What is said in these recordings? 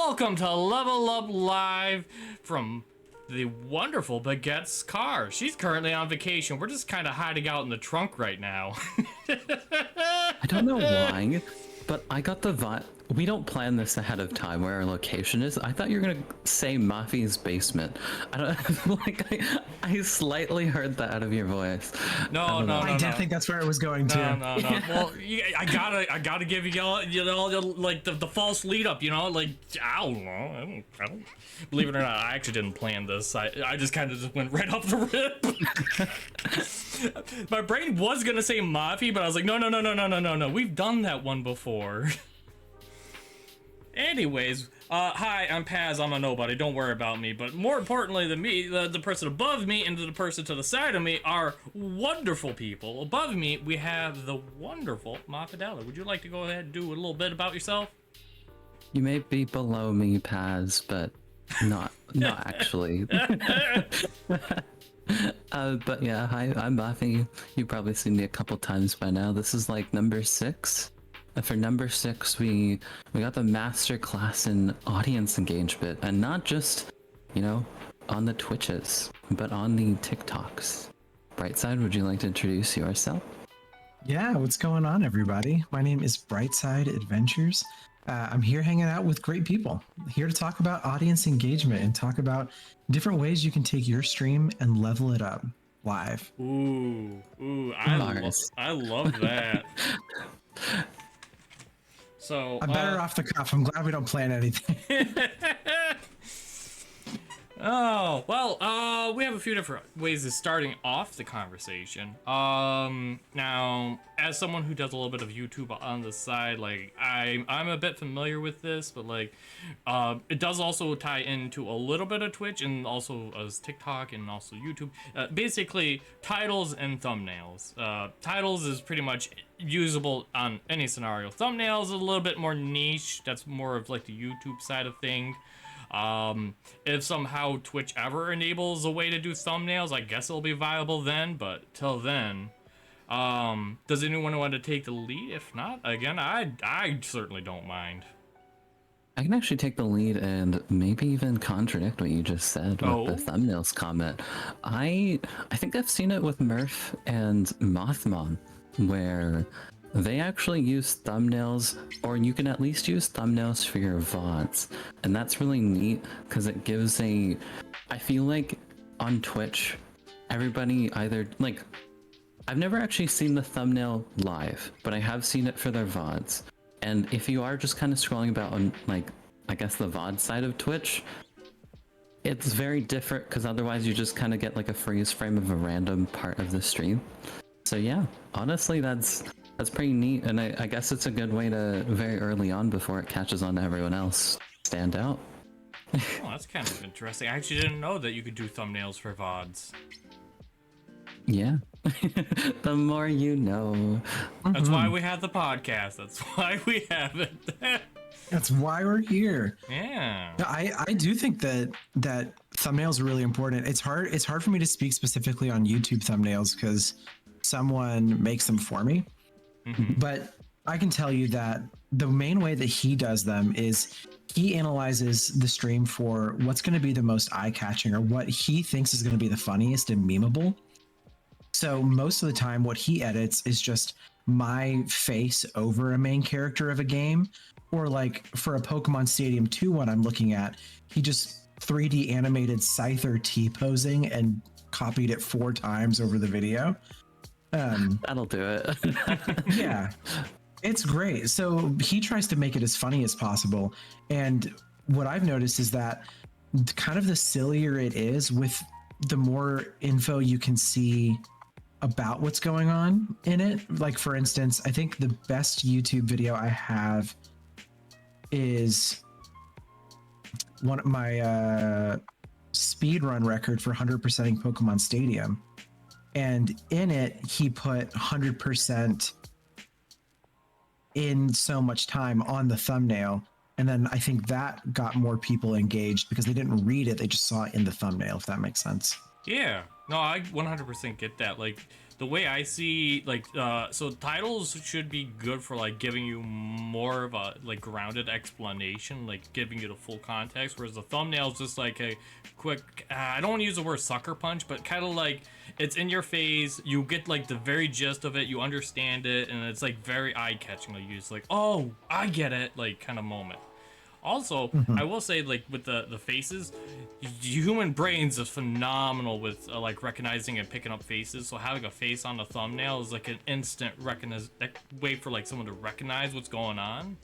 Welcome to Level Up Live from the wonderful Baguette's car. She's currently on vacation. We're just kind of hiding out in the trunk right now. I don't know why, but I got the vibe. We don't plan this ahead of time where our location is. I thought you were gonna say Mafi's basement. I don't like. I slightly heard that out of your voice. No. I did think that's where it was going to. No. Well, I gotta give you like the false lead up. Like I don't know. I don't. Believe it or not, I actually didn't plan this. I just kind of just went right off the rip. My brain was gonna say Mafi, but I was like, no. We've done that one before. Anyways, hi, I'm Paz. I'm a nobody. Don't worry about me. But more importantly than me, the person above me and the person to the side of me are wonderful people. Above me, we have the wonderful Mafidella. Would you like to go ahead and do a little bit about yourself? You may be below me, Paz, but not actually. But yeah, hi, I'm Mafi. You've probably seen me a couple times by now. This is like number 6. For number 6, we got the master class in audience engagement, and not just, on the Twitches, but on the TikToks. Brightside, would you like to introduce yourself? Yeah, what's going on, everybody? My name is Brightsideadventures. I'm here hanging out with great people, here to talk about audience engagement and talk about different ways you can take your stream and level it up live. Ooh, I love that. So I'm better off the cuff. I'm glad we don't plan anything. Oh, well, we have a few different ways of starting off the conversation. Now, as someone who does a little bit of YouTube on the side, like, I'm a bit familiar with this, but, like, it does also tie into a little bit of Twitch and also as TikTok and also YouTube. Basically, titles and thumbnails. Titles is pretty much usable on any scenario. Thumbnails is a little bit more niche. That's more of, like, the YouTube side of things. If somehow Twitch ever enables a way to do thumbnails, I guess it'll be viable then, but till then, does anyone want to take the lead? If not, again, I certainly don't mind. I can actually take the lead and maybe even contradict what you just said with the thumbnails comment. I think I've seen it with Murph and Mothmon, where they actually use thumbnails, or you can at least use thumbnails for your VODs. And that's really neat because it gives I feel like on Twitch, everybody either, like, I've never actually seen the thumbnail live, but I have seen it for their VODs. And if you are just kind of scrolling about on, like, I guess the VOD side of Twitch, it's very different because otherwise you just kind of get like a freeze frame of a random part of the stream. So yeah, honestly, that's pretty neat, and I guess it's a good way to, very early on before it catches on to everyone else, stand out. Oh, that's kind of interesting. I actually didn't know that you could do thumbnails for VODs. Yeah. The more you know. That's why we have the podcast. That's why we have it. That's why we're here. Yeah. I do think that thumbnails are really important. It's hard for me to speak specifically on YouTube thumbnails because someone makes them for me. But I can tell you that the main way that he does them is he analyzes the stream for what's going to be the most eye-catching or what he thinks is going to be the funniest and memeable. So most of the time what he edits is just my face over a main character of a game, or like for a Pokemon Stadium 2 one I'm looking at, he just 3D animated Scyther T-posing and copied it 4 times over the video. That'll do it. Yeah, it's great. So he tries to make it as funny as possible. And what I've noticed is that kind of the sillier it is, with the more info you can see about what's going on in it. Like, for instance, I think the best YouTube video I have is one of my speed run record for 100%ing Pokemon Stadium. And in it, he put 100% in so much time on the thumbnail. And then I think that got more people engaged because they didn't read it. They just saw it in the thumbnail, if that makes sense. Yeah. No, I 100% get that. Like, the way I see, like, so titles should be good for like giving you more of a like grounded explanation, like giving you the full context, whereas the thumbnail is just like a quick, I don't want to use the word sucker punch, but kind of like it's in your face, you get like the very gist of it, you understand it, and it's like very eye-catching. Like, you just like, oh, I get it, like kind of moment. Also, I will say, like, with the faces, human brains is phenomenal with like recognizing and picking up faces. So having a face on the thumbnail is like an instant way for like someone to recognize what's going on.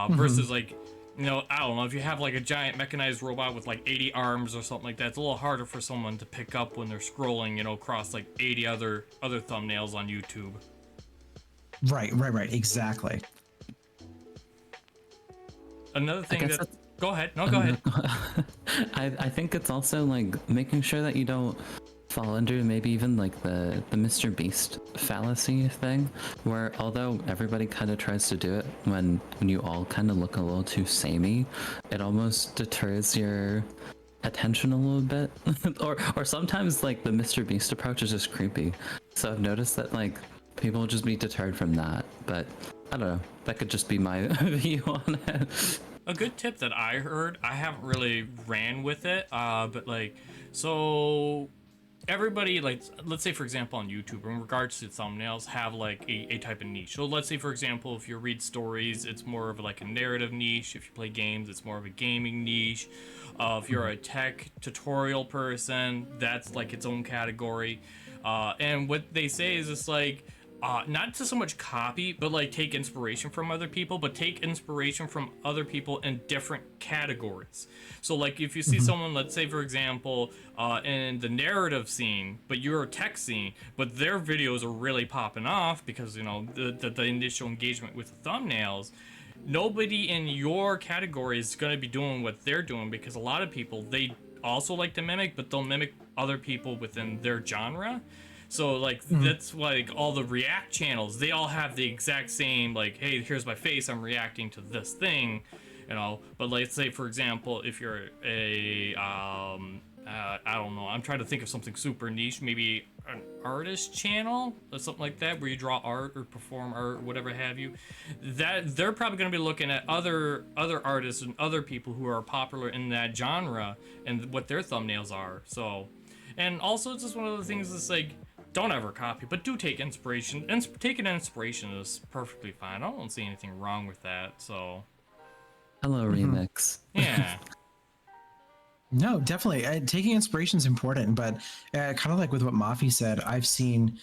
Versus like, you know, I don't know, if you have like a giant mechanized robot with like 80 arms or something like that, it's a little harder for someone to pick up when they're scrolling, you know, across like 80 other thumbnails on YouTube. Right, exactly. Another thing that... Go ahead. No, go ahead. I think it's also like making sure that you don't fall under maybe even like the Mr. Beast fallacy thing, where although everybody kind of tries to do it when you all kind of look a little too samey, it almost deters your attention a little bit. or sometimes like the Mr. Beast approach is just creepy. So I've noticed that like people will just be deterred from that, but I don't know. That could just be my view on it. A good tip that I heard, I haven't really ran with it, but like, so everybody, like, let's say for example on YouTube, in regards to thumbnails, have like a type of niche. So let's say for example, if you read stories, it's more of like a narrative niche. If you play games, it's more of a gaming niche. If you're a tech tutorial person, that's like its own category. And what they say is it's like, not to so much copy, but like take inspiration from other people, but take inspiration from other people in different categories. So like if you see someone, let's say for example, in the narrative scene, but you're a tech scene, but their videos are really popping off because, you know, the initial engagement with the thumbnails, nobody in your category is going to be doing what they're doing, because a lot of people, they also like to mimic, but they'll mimic other people within their genre. So like that's like all the React channels, they all have the exact same, like, hey, here's my face, I'm reacting to this thing, you know. But let's say for example, if you're a I don't know, I'm trying to think of something super niche, maybe an artist channel or something like that, where you draw art or perform art or whatever have you, that they're probably going to be looking at other artists and other people who are popular in that genre and what their thumbnails are. So, and also it's just one of the things that's like, don't ever copy, but do take inspiration. And taking inspiration is perfectly fine. I don't see anything wrong with that. So, hello, remix. Yeah. No, definitely. Taking inspiration is important, but kind of like with what Mafi said, I've seen,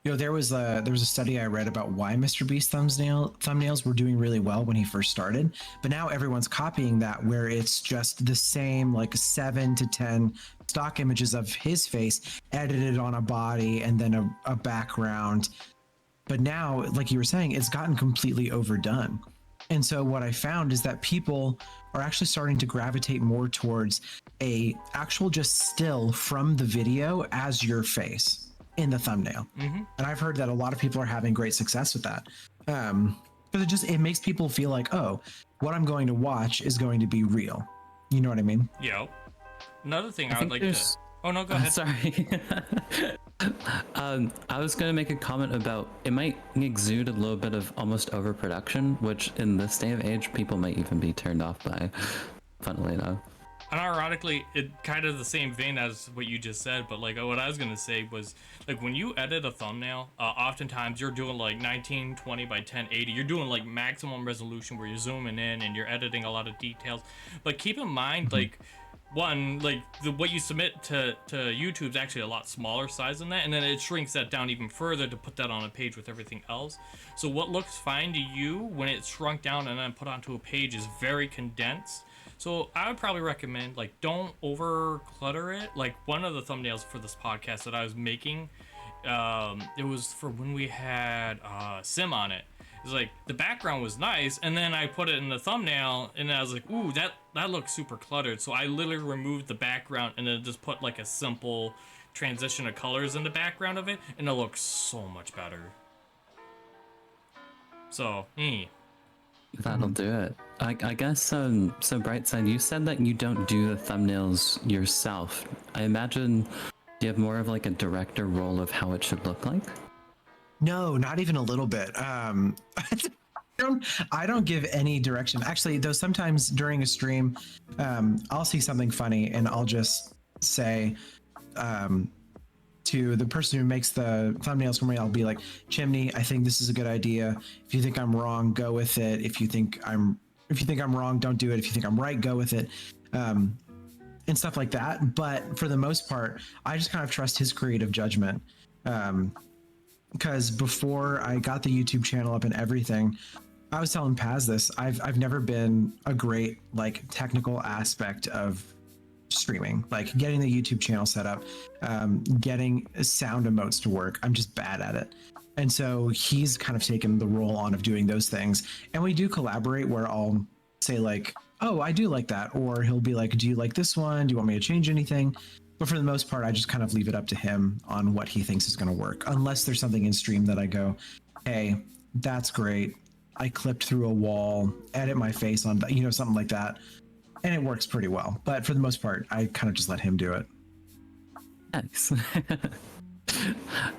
you know, there was a study I read about why Mr. Beast thumbnails were doing really well when he first started, but now everyone's copying that, where it's just the same like 7 to 10 stock images of his face edited on a body and then a background. But now, like you were saying, it's gotten completely overdone. And so what I found is that people are actually starting to gravitate more towards a actual just still from the video as your face in the thumbnail. And I've heard that a lot of people are having great success with that. Because it makes people feel like, oh, what I'm going to watch is going to be real. You know what I mean? Yeah. Another thing I would like to... Oh, no, go ahead. Sorry. I was going to make a comment about it might exude a little bit of almost overproduction, which in this day of age, people might even be turned off by, funnily enough. And ironically, it kind of the same vein as what you just said, but like what I was gonna say was, like, when you edit a thumbnail, oftentimes you're doing like 1920 by 1080. You're doing like maximum resolution where you're zooming in and you're editing a lot of details. But keep in mind, like, one, like what you submit to YouTube is actually a lot smaller size than that, and then it shrinks that down even further to put that on a page with everything else. So what looks fine to you when it's shrunk down and then put onto a page is very condensed. So I would probably recommend, like, don't over clutter it. Like, one of the thumbnails for this podcast that I was making, it was for when we had Sim on it. It's like the background was nice, and then I put it in the thumbnail, and I was like, ooh, that looks super cluttered. So I literally removed the background and then just put like a simple transition of colors in the background of it, and it looks so much better. So, That'll do it. I guess, so Brightside, you said that you don't do the thumbnails yourself. I imagine Do you have more of like a director role of how it should look like? No, not even a little bit. I don't give any direction. Actually, though, sometimes during a stream, I'll see something funny and I'll just say to the person who makes the thumbnails for me, I'll be like, Chimney, I think this is a good idea. If you think I'm wrong, go with it. If you think I'm wrong, don't do it. If you think I'm right, go with it. And stuff like that. But for the most part, I just kind of trust his creative judgment. Because before I got the YouTube channel up and everything, I was telling Paz this. I've never been a great like technical aspect of streaming, like getting the YouTube channel set up, getting sound emotes to work. I'm just bad at it. And so he's kind of taken the role on of doing those things. And we do collaborate where I'll say like, oh, I do like that. Or he'll be like, do you like this one? Do you want me to change anything? But for the most part, I just kind of leave it up to him on what he thinks is going to work. Unless there's something in stream that I go, hey, that's great. I clipped through a wall, edit my face on, something like that. And it works pretty well. But for the most part, I kind of just let him do it. Nice.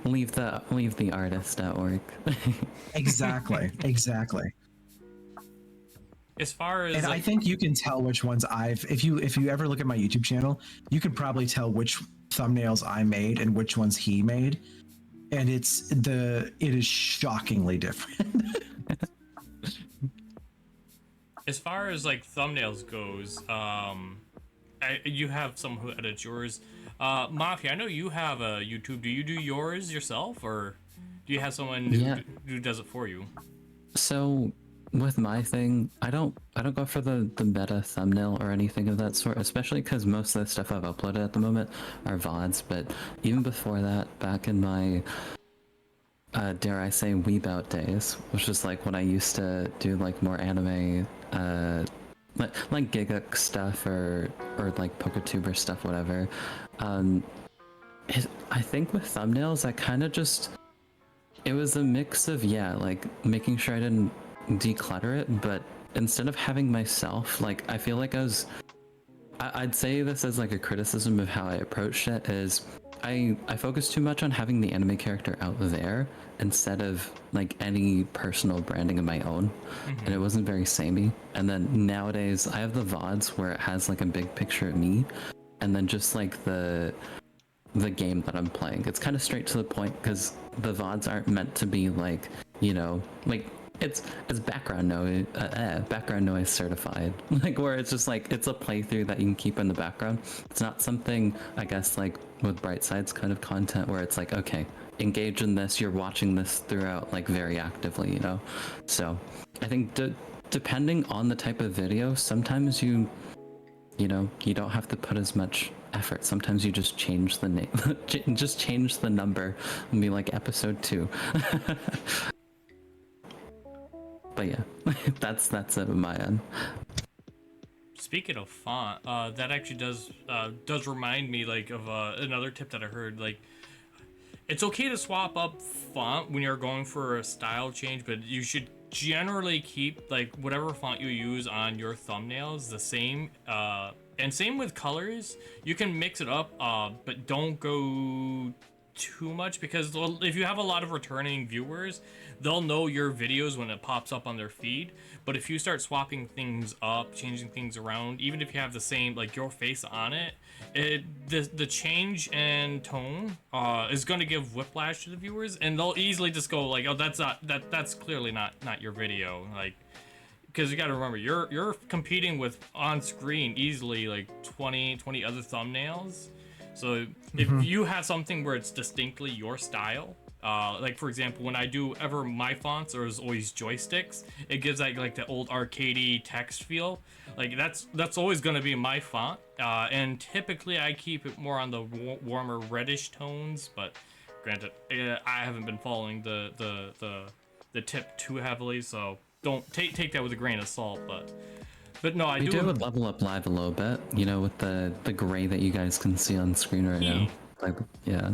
leave the artist at work. Exactly. As far as, and I think you can tell which ones if you ever look at my YouTube channel, you can probably tell which thumbnails I made and which ones he made. And it is shockingly different. as far as like thumbnails goes, you have someone who edits yours. Mafia, I know you have a YouTube. Do you do yours yourself, or do you have someone who does it for you? So with my thing, I don't go for the meta thumbnail or anything of that sort, especially because most of the stuff I've uploaded at the moment are VODs. But even before that, back in my dare I say weebout days, which is like when I used to do like more anime like Giguk stuff or like PokeTuber stuff, whatever. I think with thumbnails, I kind of just, it was a mix of like making sure I didn't declutter it, but instead of having myself, like, I feel like I'd say this as like a criticism of how I approached it is I focused too much on having the anime character out there instead of like any personal branding of my own. And it wasn't very samey. And then nowadays I have the VODs where it has like a big picture of me and then just like the game that I'm playing. It's kind of straight to the point because the VODs aren't meant to be like, like it's background noise certified, like where it's just like it's a playthrough that you can keep in the background. It's not something, I guess, like with Brightside's kind of content where it's like, okay, engage in this, you're watching this throughout like very actively, So I think depending on the type of video, sometimes you don't have to put as much effort. Sometimes you just change the name, just change the number and be like episode 2. But yeah, that's it on my end. Speaking of font, that actually does remind me like of another tip that I heard. Like, it's okay to swap up font when you're going for a style change, but you should generally keep like whatever font you use on your thumbnails the same. And same with colors. You can mix it up, but don't go too much, because if you have a lot of returning viewers, they'll know your videos when it pops up on their feed. But if you start swapping things up, changing things around, even if you have the same like your face on it, the change in tone is going to give whiplash to the viewers, and they'll easily just go like, oh, that's clearly not your video, like, because you got to remember you're competing with on screen easily like 20 other thumbnails. So if you have something where it's distinctly your style, like for example, when I do ever my fonts, there's always joysticks. It gives like the old arcadey text feel. Like that's always going to be my font. And typically I keep it more on the warmer reddish tones. But granted, I haven't been following the tip too heavily, so don't take that with a grain of salt. But no, we do level up live a little bit, with the gray that you guys can see on screen right now. Like, yeah.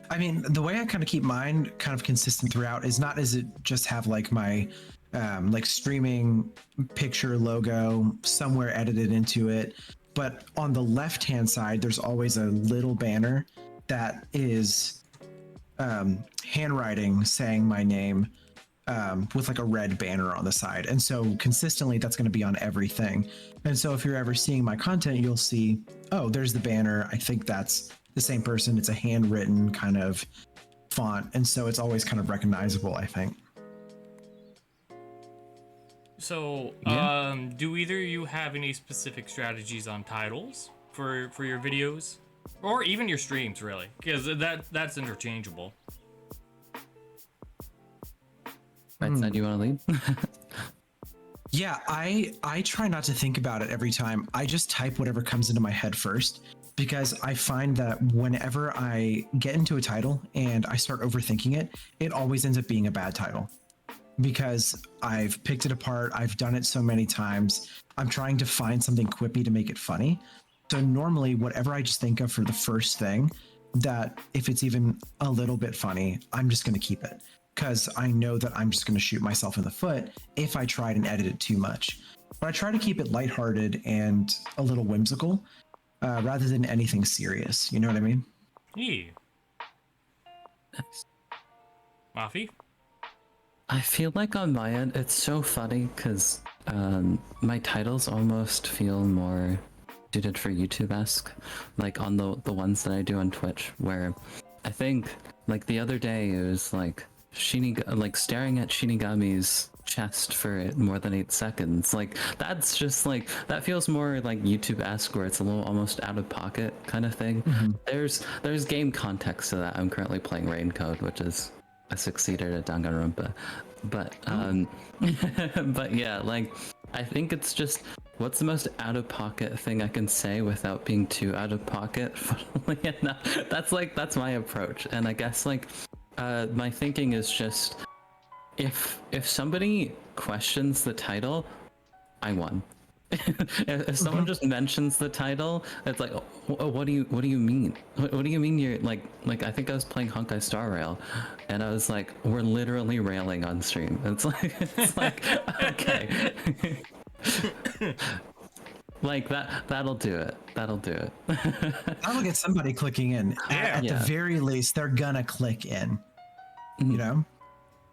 I mean, the way I kind of keep mine kind of consistent throughout is not as it just have like my like streaming picture logo somewhere edited into it, but on the left hand side there's always a little banner that is handwriting saying my name with like a red banner on the side. And so consistently that's going to be on everything. And so if you're ever seeing my content, you'll see, oh, there's the banner. I think that's the same person. It's a handwritten kind of font. And so it's always kind of recognizable, I think. So, do either of you have any specific strategies on titles for your videos? Or even your streams, really? Because that's interchangeable. Brightside, do you want to lead? Yeah, I try not to think about it every time. I just type whatever comes into my head first, because I find that whenever I get into a title and I start overthinking it, it always ends up being a bad title. Because I've picked it apart, I've done it so many times. I'm trying to find something quippy to make it funny. So normally, whatever I just think of for the first thing, that if it's even a little bit funny, I'm just going to keep it. Because I know that I'm just going to shoot myself in the foot if I try and edit it too much. But I try to keep it lighthearted and a little whimsical, rather than anything serious. You know what I mean? Yeah. Mafi? I feel like on my end, it's so funny because my titles almost feel more suited for YouTube-esque, like on the ones that I do on Twitch, where I think like the other day it was like staring at Shinigami's chest for more than 8 seconds. Like that's just like, that feels more like YouTube-esque, where it's a little almost out of pocket kind of thing. There's game context to that. I'm currently playing Raincode, which is I succeeded at Danganronpa, but but yeah, like I think it's just, what's the most out of pocket thing I can say without being too out of pocket? That's my approach. And I guess like my thinking is just, if somebody questions the title, I won. If someone just mentions the title, it's like, what do you mean? What do you mean you're like I think I was playing Honkai Star Rail, and I was like, we're literally railing on stream. It's like okay. Like that'll do it. That'll get somebody clicking in. At the very least, they're gonna click in. You know?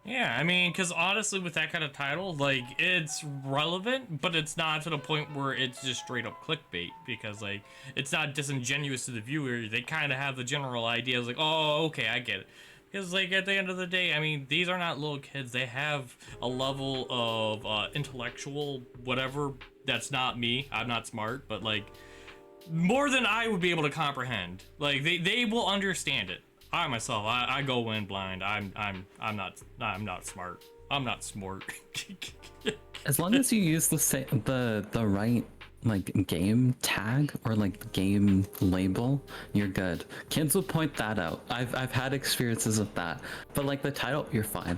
Yeah, I mean, because honestly, with that kind of title, like, it's relevant, but it's not to the point where it's just straight up clickbait, because, like, it's not disingenuous to the viewer. They kind of have the general idea, like, oh, okay, I get it. Because, like, at the end of the day, I mean, these are not little kids. They have a level of intellectual whatever that's not me. I'm not smart, but, like, more than I would be able to comprehend. Like, they will understand it. I myself, I go in blind. I'm not smart. I'm not smart. As long as you use the right like game tag or like game label, you're good. Kids will point that out. I've had experiences with that, but like the title, you're fine.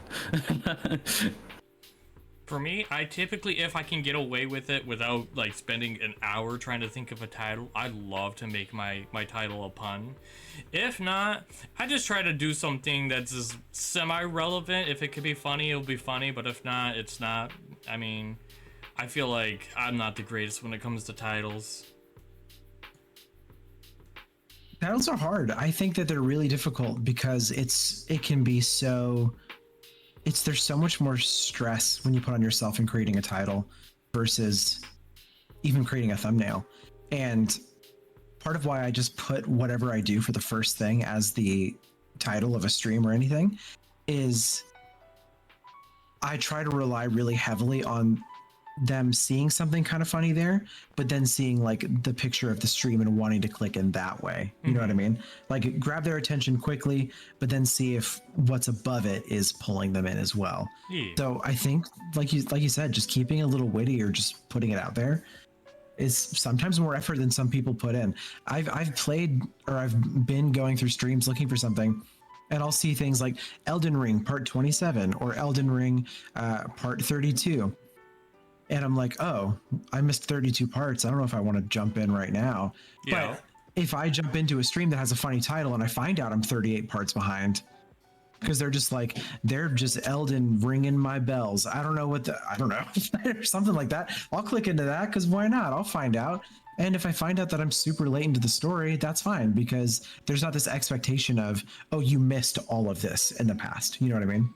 For me, I typically, if I can get away with it without like spending an hour trying to think of a title, I love to make my title a pun. If not, I just try to do something that's just semi-relevant. If it could be funny, it'll be funny, but if not, it's not. I mean, I feel like I'm not the greatest when it comes to titles. Titles are hard. I think that they're really difficult because it can be so... there's so much more stress when you put on yourself in creating a title versus even creating a thumbnail. And part of why I just put whatever I do for the first thing as the title of a stream or anything is I try to rely really heavily on them seeing something kind of funny there, but then seeing like the picture of the stream and wanting to click in that way. You know what I mean? Like grab their attention quickly, but then see if what's above it is pulling them in as well. Yeah. So I think like you said, just keeping it a little witty or just putting it out there is sometimes more effort than some people put in. I've played, or I've been going through streams looking for something, and I'll see things like Elden Ring Part 27 or Elden Ring Part 32. And I'm like, oh, I missed 32 parts. I don't know if I want to jump in right now. Yeah. But if I jump into a stream that has a funny title and I find out I'm 38 parts behind, because they're just Elden ringing my bells. I don't know I don't know, or something like that. I'll click into that because why not? I'll find out. And if I find out that I'm super late into the story, that's fine because there's not this expectation of, oh, you missed all of this in the past. You know what I mean?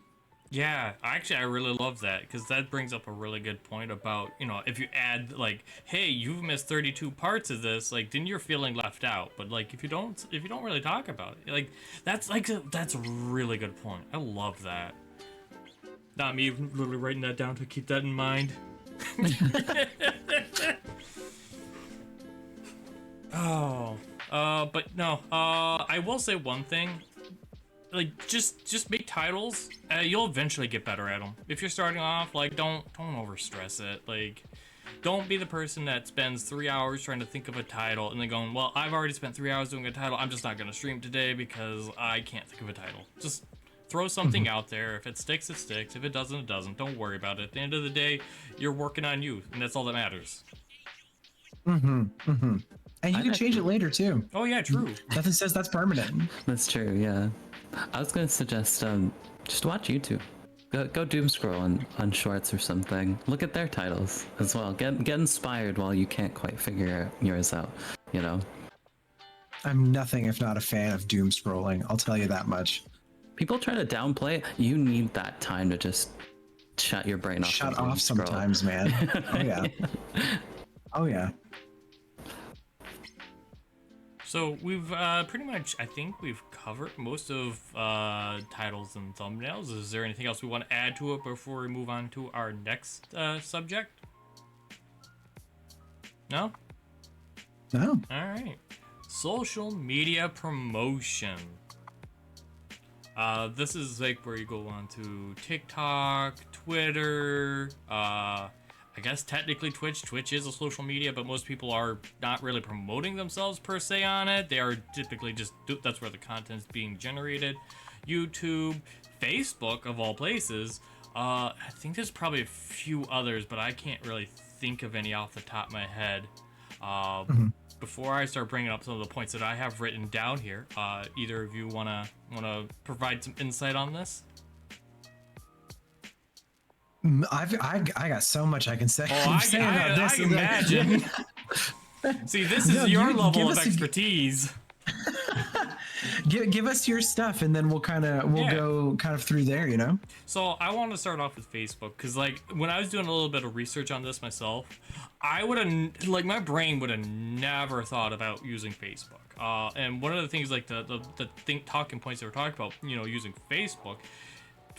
Yeah, actually, I really love that because that brings up a really good point about, if you add like, hey, you've missed 32 parts of this, like, then you're feeling left out. But like, if you don't really talk about it, like, that's a really good point. I love that. Not me literally writing that down to keep that in mind. But no, I will say one thing. Like, just make titles. You'll eventually get better at them. If you're starting off, like, don't over stress it. Like, don't be the person that spends 3 hours trying to think of a title and then going, well, I've already spent 3 hours doing a title. I'm just not gonna stream today because I can't think of a title. Just throw something out there. If it sticks, it sticks. If it doesn't, it doesn't. Don't worry about it. At the end of the day, you're working on you, and that's all that matters. And you can change it later too. Oh yeah, true. Nothing says that's permanent. That's true, yeah. I was gonna suggest just watch YouTube. Go doom scroll on shorts or something. Look at their titles as well. Get inspired while you can't quite figure yours out, you know? I'm nothing if not a fan of doom scrolling. I'll tell you that much. People try to downplay it. You need that time to just shut your brain off. Shut off sometimes, man. Oh yeah. Oh yeah. So we've pretty much, I think we've covered most of titles and thumbnails. Is there anything else we want to add to it before we move on to our next subject? No? No. All right. Social media promotion. This is like where you go on to TikTok, Twitter, I guess technically Twitch. Twitch is a social media, but most people are not really promoting themselves per se on it. They are typically just, that's where the content's being generated. YouTube, Facebook, of all places. I think there's probably a few others, but I can't really think of any off the top of my head. Before I start bringing up some of the points that I have written down here, either of you wanna provide some insight on this? I got so much I can say. Oh, I imagine. See, this is your level of expertise. Give us your stuff, and then we'll go kind of through there, you know. So I want to start off with Facebook because, like, when I was doing a little bit of research on this myself, I would have, like, my brain would have never thought about using Facebook. And one of the things, like the talking points they were talking about, using Facebook.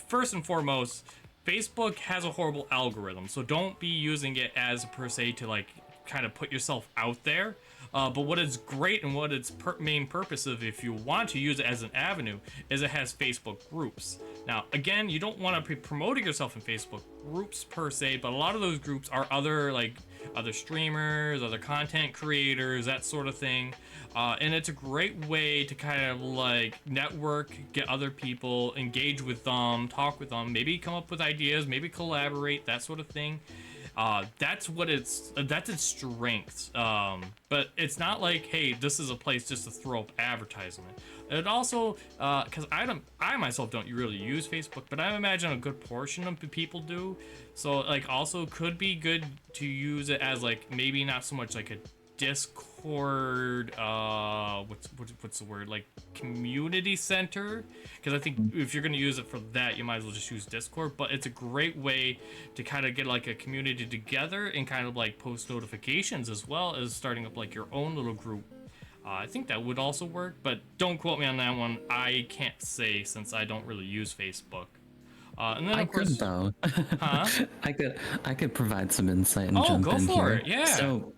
First and foremost, Facebook has a horrible algorithm, so don't be using it as per se to like kind of put yourself out there. But what is great and what its main purpose of, if you want to use it as an avenue, is it has Facebook groups. Now, again, you don't want to be promoting yourself in Facebook groups per se, but a lot of those groups are other streamers, other content creators, that sort of thing. And it's a great way to kind of like network, get other people, engage with them, talk with them, maybe come up with ideas, maybe collaborate, that sort of thing. That's its strength. But it's not like, hey, this is a place just to throw up advertisement. It also, because I myself don't really use Facebook, but I imagine a good portion of the people do. So like, also could be good to use it as like maybe not so much like a Discord, what's the word, like community center, because I think if you're going to use it for that, you might as well just use Discord. But it's a great way to kind of get like a community together and kind of like post notifications, as well as starting up like your own little group. I think that would also work, but don't quote me on that one. I can't say, since I don't really use Facebook. And then, of course, though. Huh? I could provide some insight and jump go in for here. it. Yeah. So,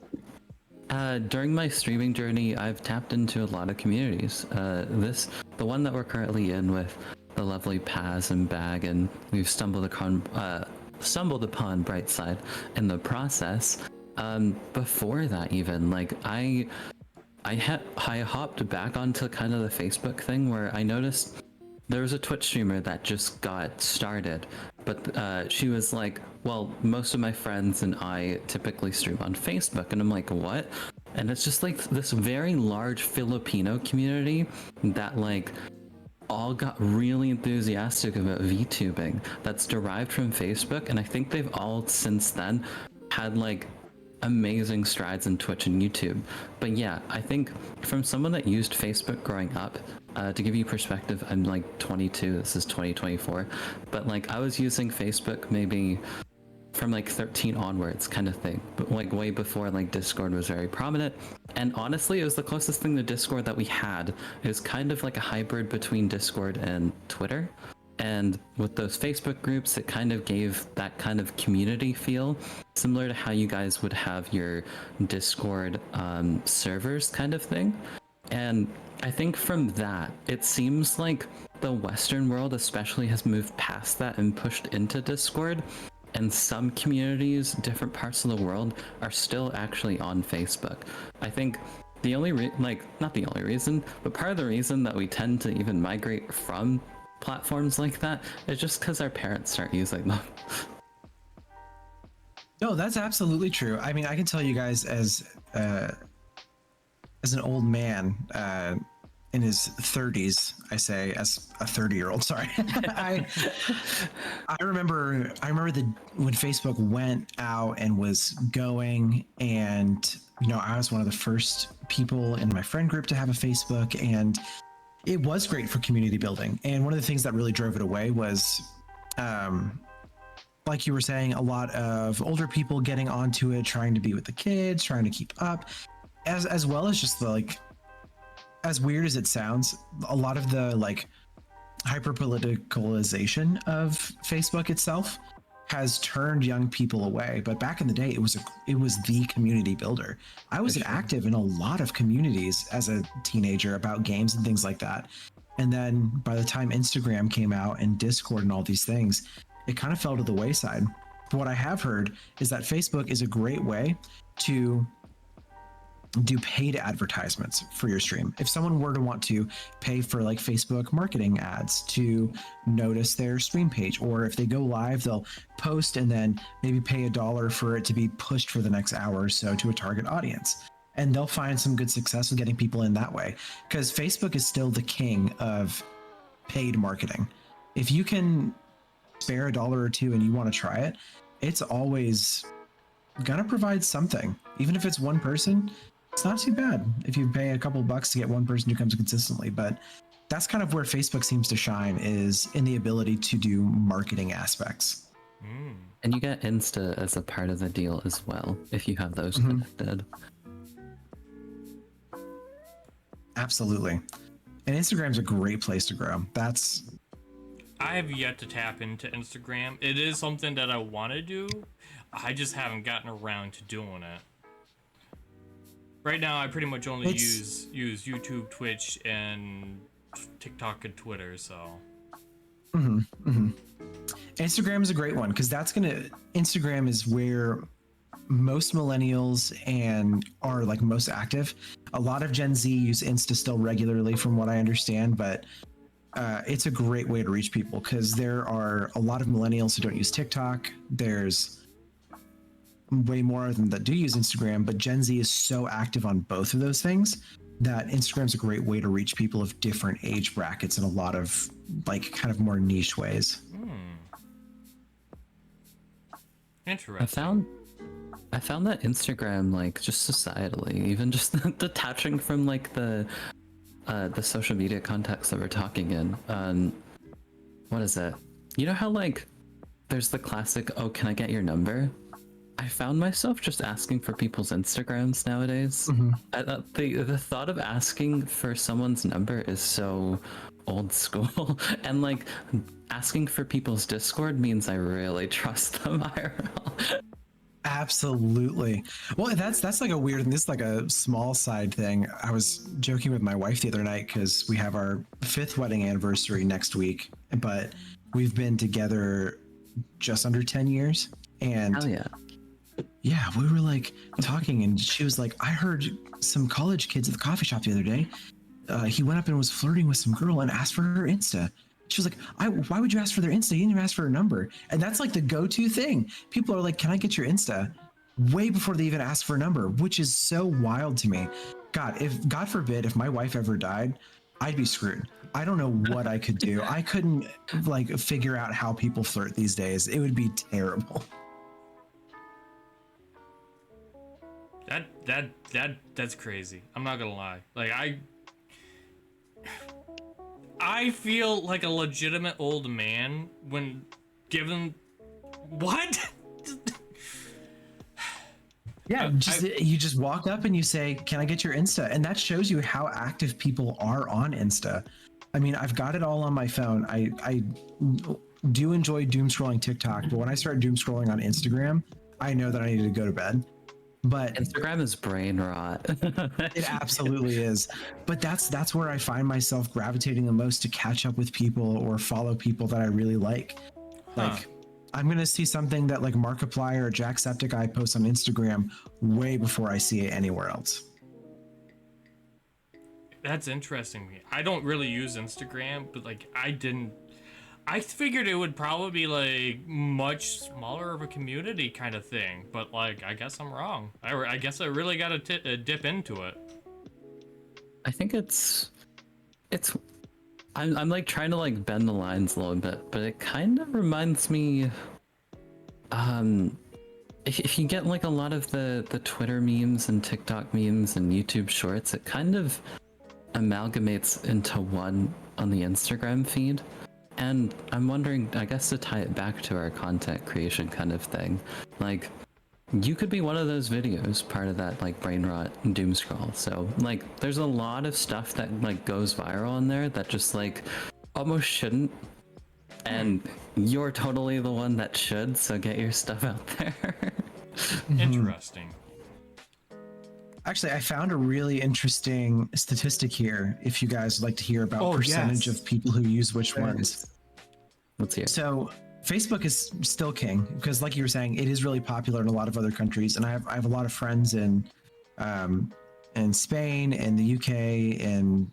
during my streaming journey, I've tapped into a lot of communities. The one that we're currently in with the lovely Paz and Bag, and we've stumbled upon Brightside in the process. Before that, even like I hopped back onto kind of the Facebook thing, where I noticed there was a Twitch streamer that just got started, but she was like, well, most of my friends and I typically stream on Facebook, and I'm like, what? And it's just like this very large Filipino community that like all got really enthusiastic about VTubing that's derived from Facebook, and I think they've all since then had like amazing strides in Twitch and YouTube. But yeah, I think from someone that used Facebook growing up, to give you perspective, I'm like 22, this is 2024, but like I was using Facebook maybe from like 13 onwards kind of thing, but like way before like Discord was very prominent. And honestly, it was the closest thing to Discord that we had. It was kind of like a hybrid between Discord and Twitter. And with those Facebook groups, it kind of gave that kind of community feel, similar to how you guys would have your Discord servers kind of thing. And I think from that, it seems like the Western world especially has moved past that and pushed into Discord. And some communities, different parts of the world, are still actually on Facebook. I think the only not the only reason, but part of the reason that we tend to even migrate from platforms like that is just because our parents start using them. No, that's absolutely true. I mean, I can tell you guys as an old man in his 30s, I say, as a 30-year-old. Sorry, I remember when Facebook went out and was going, and I was one of the first people in my friend group to have a Facebook, and it was great for community building. And one of the things that really drove it away was, like you were saying, a lot of older people getting onto it, trying to be with the kids, trying to keep up, as well as just the, like, as weird as it sounds, a lot of the like hyper politicalization of Facebook itself has turned young people away. But back in the day, it was the community builder. I was active in a lot of communities as a teenager about games and things like that. And then by the time Instagram came out and Discord and all these things, it kind of fell to the wayside. But what I have heard is that Facebook is a great way to do paid advertisements for your stream. If someone were to want to pay for like Facebook marketing ads to notice their stream page, or if they go live, they'll post and then maybe pay $1 for it to be pushed for the next hour or so to a target audience. And they'll find some good success with getting people in that way, because Facebook is still the king of paid marketing. If you can spare $1 or $2 and you want to try it, it's always gonna provide something. Even if it's one person, it's not too bad if you pay a couple bucks to get one person who comes consistently. But that's kind of where Facebook seems to shine, is in the ability to do marketing aspects. And you get Insta as a part of the deal as well, if you have those connected. Absolutely. And Instagram's a great place to grow. I have yet to tap into Instagram. It is something that I want to do. I just haven't gotten around to doing it. Right now, I pretty much only use YouTube, Twitch, and TikTok and Twitter. So, Instagram is a great one, because Instagram is where most millennials are like most active. A lot of Gen Z use Insta still regularly, from what I understand, but it's a great way to reach people, because there are a lot of millennials who don't use TikTok. There's way more of them that do use Instagram, but Gen Z is so active on both of those things that Instagram's a great way to reach people of different age brackets in a lot of like kind of more niche ways. Interesting. I found that Instagram, like, just societally, even just detaching from like the social media context that we're talking in, what is it? You know how like there's the classic, oh, can I get your number? I found myself just asking for people's Instagrams nowadays. The thought of asking for someone's number is so old school. And like asking for people's Discord means I really trust them IRL. Absolutely. Well, that's like a weird, and this is like a small side thing. I was joking with my wife the other night, because we have our 5th wedding anniversary next week, but we've been together just under 10 years. And Hell yeah. Yeah, we were like talking, and she was like, I heard some college kids at the coffee shop the other day. He went up and was flirting with some girl and asked for her Insta. She was like, why would you ask for their Insta? You didn't even ask for her number. And that's like the go-to thing. People are like, can I get your Insta? Way before they even ask for a number, which is so wild to me. God forbid, if my wife ever died, I'd be screwed. I don't know what I could do. I couldn't like figure out how people flirt these days. It would be terrible. That's crazy. I'm not gonna lie. Like I feel like a legitimate old man when given what? Yeah, you just walk up and you say, "Can I get your Insta?" And that shows you how active people are on Insta. I mean, I've got it all on my phone. I do enjoy doom scrolling TikTok, but when I start doom scrolling on Instagram, I know that I need to go to bed. But Instagram is brain rot. it absolutely is. But that's where I find myself gravitating the most to catch up with people or follow people that I really like. Like I'm gonna see something that like Markiplier or Jacksepticeye posts on Instagram way before I see it anywhere else. That's interesting. I don't really use Instagram, but like I figured it would probably be like much smaller of a community kind of thing, but like I guess I'm wrong. I guess I really gotta dip into it. I think it's I'm like trying to like bend the lines a little bit, but it kind of reminds me if you get like a lot of the Twitter memes and TikTok memes and YouTube shorts, it kind of amalgamates into one on the Instagram feed. And I'm wondering, I guess to tie it back to our content creation kind of thing, like you could be one of those videos, part of that like brain rot and doom scroll. So like there's a lot of stuff that like goes viral in there that just like almost shouldn't, and you're totally the one that should, so get your stuff out there. Interesting. Actually, I found a really interesting statistic here. If you guys would like to hear about percentage of people who use which ones. Let's hear it. So Facebook is still king because, like you were saying, it is really popular in a lot of other countries, and I have a lot of friends in Spain, in the UK, in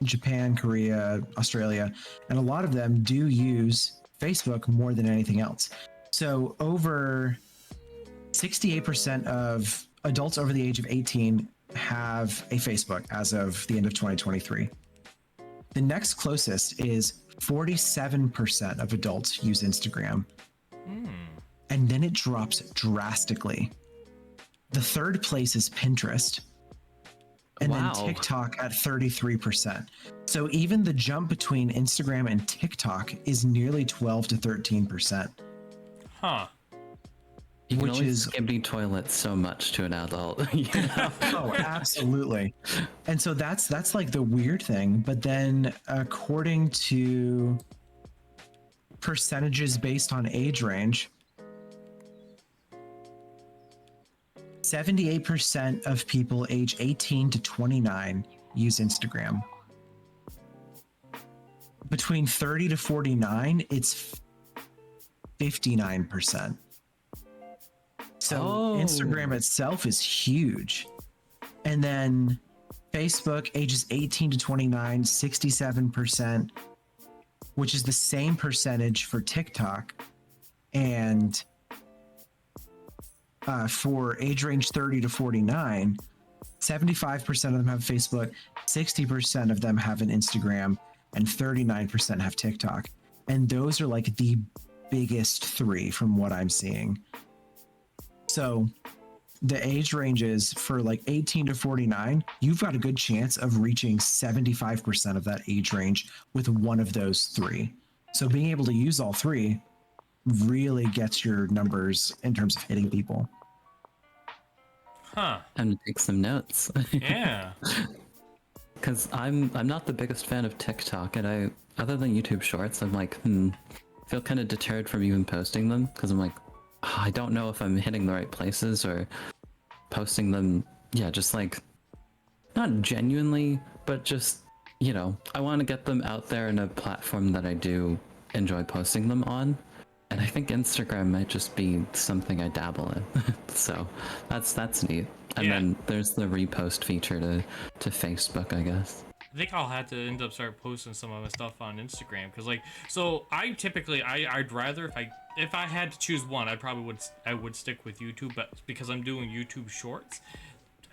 Japan, Korea, Australia, and a lot of them do use Facebook more than anything else. So over 68% of adults over the age of 18 have a Facebook as of the end of 2023. The next closest is 47% of adults use Instagram. And then it drops drastically. The third place is Pinterest. And then TikTok at 33%. So even the jump between Instagram and TikTok is nearly 12 to 13%. Huh. You can which only is skip the toilet so much to an adult. You know? Oh, absolutely. And so that's like the weird thing. But then according to percentages based on age range, 78% of people age 18 to 29 use Instagram. Between 30 to 49, it's 59%. So Instagram itself is huge. And then Facebook, ages 18 to 29, 67%, which is the same percentage for TikTok. And for age range 30 to 49, 75% of them have Facebook, 60% of them have an Instagram, and 39% have TikTok. And those are like the biggest three from what I'm seeing. So the age ranges for like 18 to 49, you've got a good chance of reaching 75% of that age range with one of those three. So being able to use all three really gets your numbers in terms of hitting people. Huh. Time to take some notes. Yeah. Because I'm not the biggest fan of TikTok, and I, other than YouTube Shorts, I'm like, feel kind of deterred from even posting them, because I'm like, I don't know if I'm hitting the right places or posting them. Yeah, just like not genuinely, but just, you know, I want to get them out there in a platform that I do enjoy posting them on. And I think Instagram might just be something I dabble in. So that's neat. And then there's the repost feature to Facebook, I guess. I think I'll have to end up start posting some of my stuff on Instagram, because like, so I typically I'd rather if I had to choose one, I would stick with YouTube, but because I'm doing YouTube Shorts,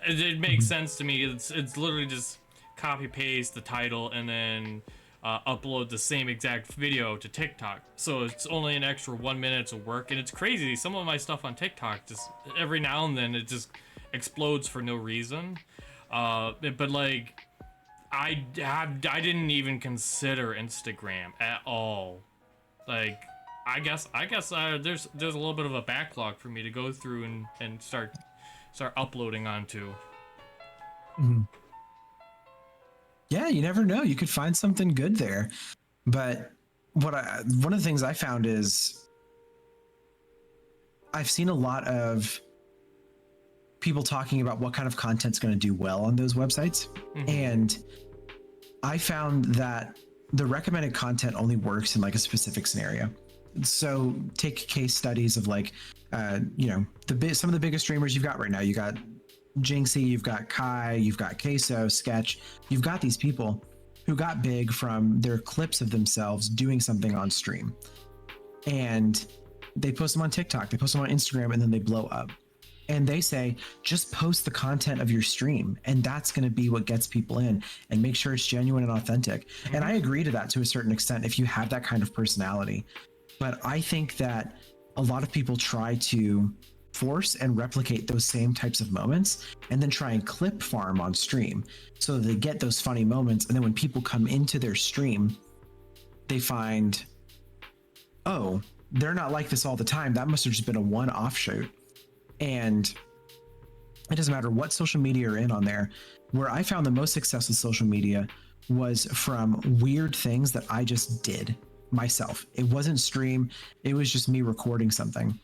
it makes sense to me. It's literally just copy paste the title and then upload the same exact video to TikTok. So it's only an extra 1 minute of work, and it's crazy. Some of my stuff on TikTok, just every now and then it just explodes for no reason. But like, I didn't even consider Instagram at all. Like, I guess there's a little bit of a backlog for me to go through and start uploading onto. Mm-hmm. Yeah, you never know. You could find something good there. But one of the things I found is I've seen a lot of people talking about what kind of content's going to do well on those websites. Mm-hmm. And I found that the recommended content only works in like a specific scenario. So take case studies of like, some of the biggest streamers you've got right now. You got Jinxie, you've got Kai, you've got Queso, Sketch. You've got these people who got big from their clips of themselves doing something on stream. And they post them on TikTok, they post them on Instagram, and then they blow up. And they say, just post the content of your stream, and that's going to be what gets people in, and make sure it's genuine and authentic. Mm-hmm. And I agree to that to a certain extent if you have that kind of personality. But I think that a lot of people try to force and replicate those same types of moments and then try and clip farm on stream so that they get those funny moments. And then when people come into their stream, they find, oh, they're not like this all the time. That must have just been a one-off shoot. And it doesn't matter what social media you're in on there. Where I found the most success with social media was from weird things that I just did myself. It wasn't stream. It was just me recording something.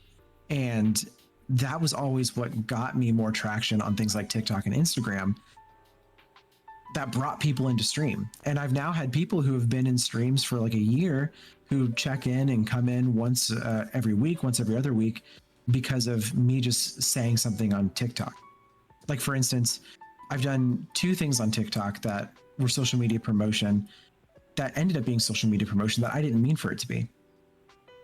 And that was always what got me more traction on things like TikTok and Instagram that brought people into stream. And I've now had people who have been in streams for like a year who check in and come in once every week, once every other week, because of me just saying something on TikTok. Like for instance, I've done 2 things on TikTok that were social media promotion that ended up being social media promotion that I didn't mean for it to be.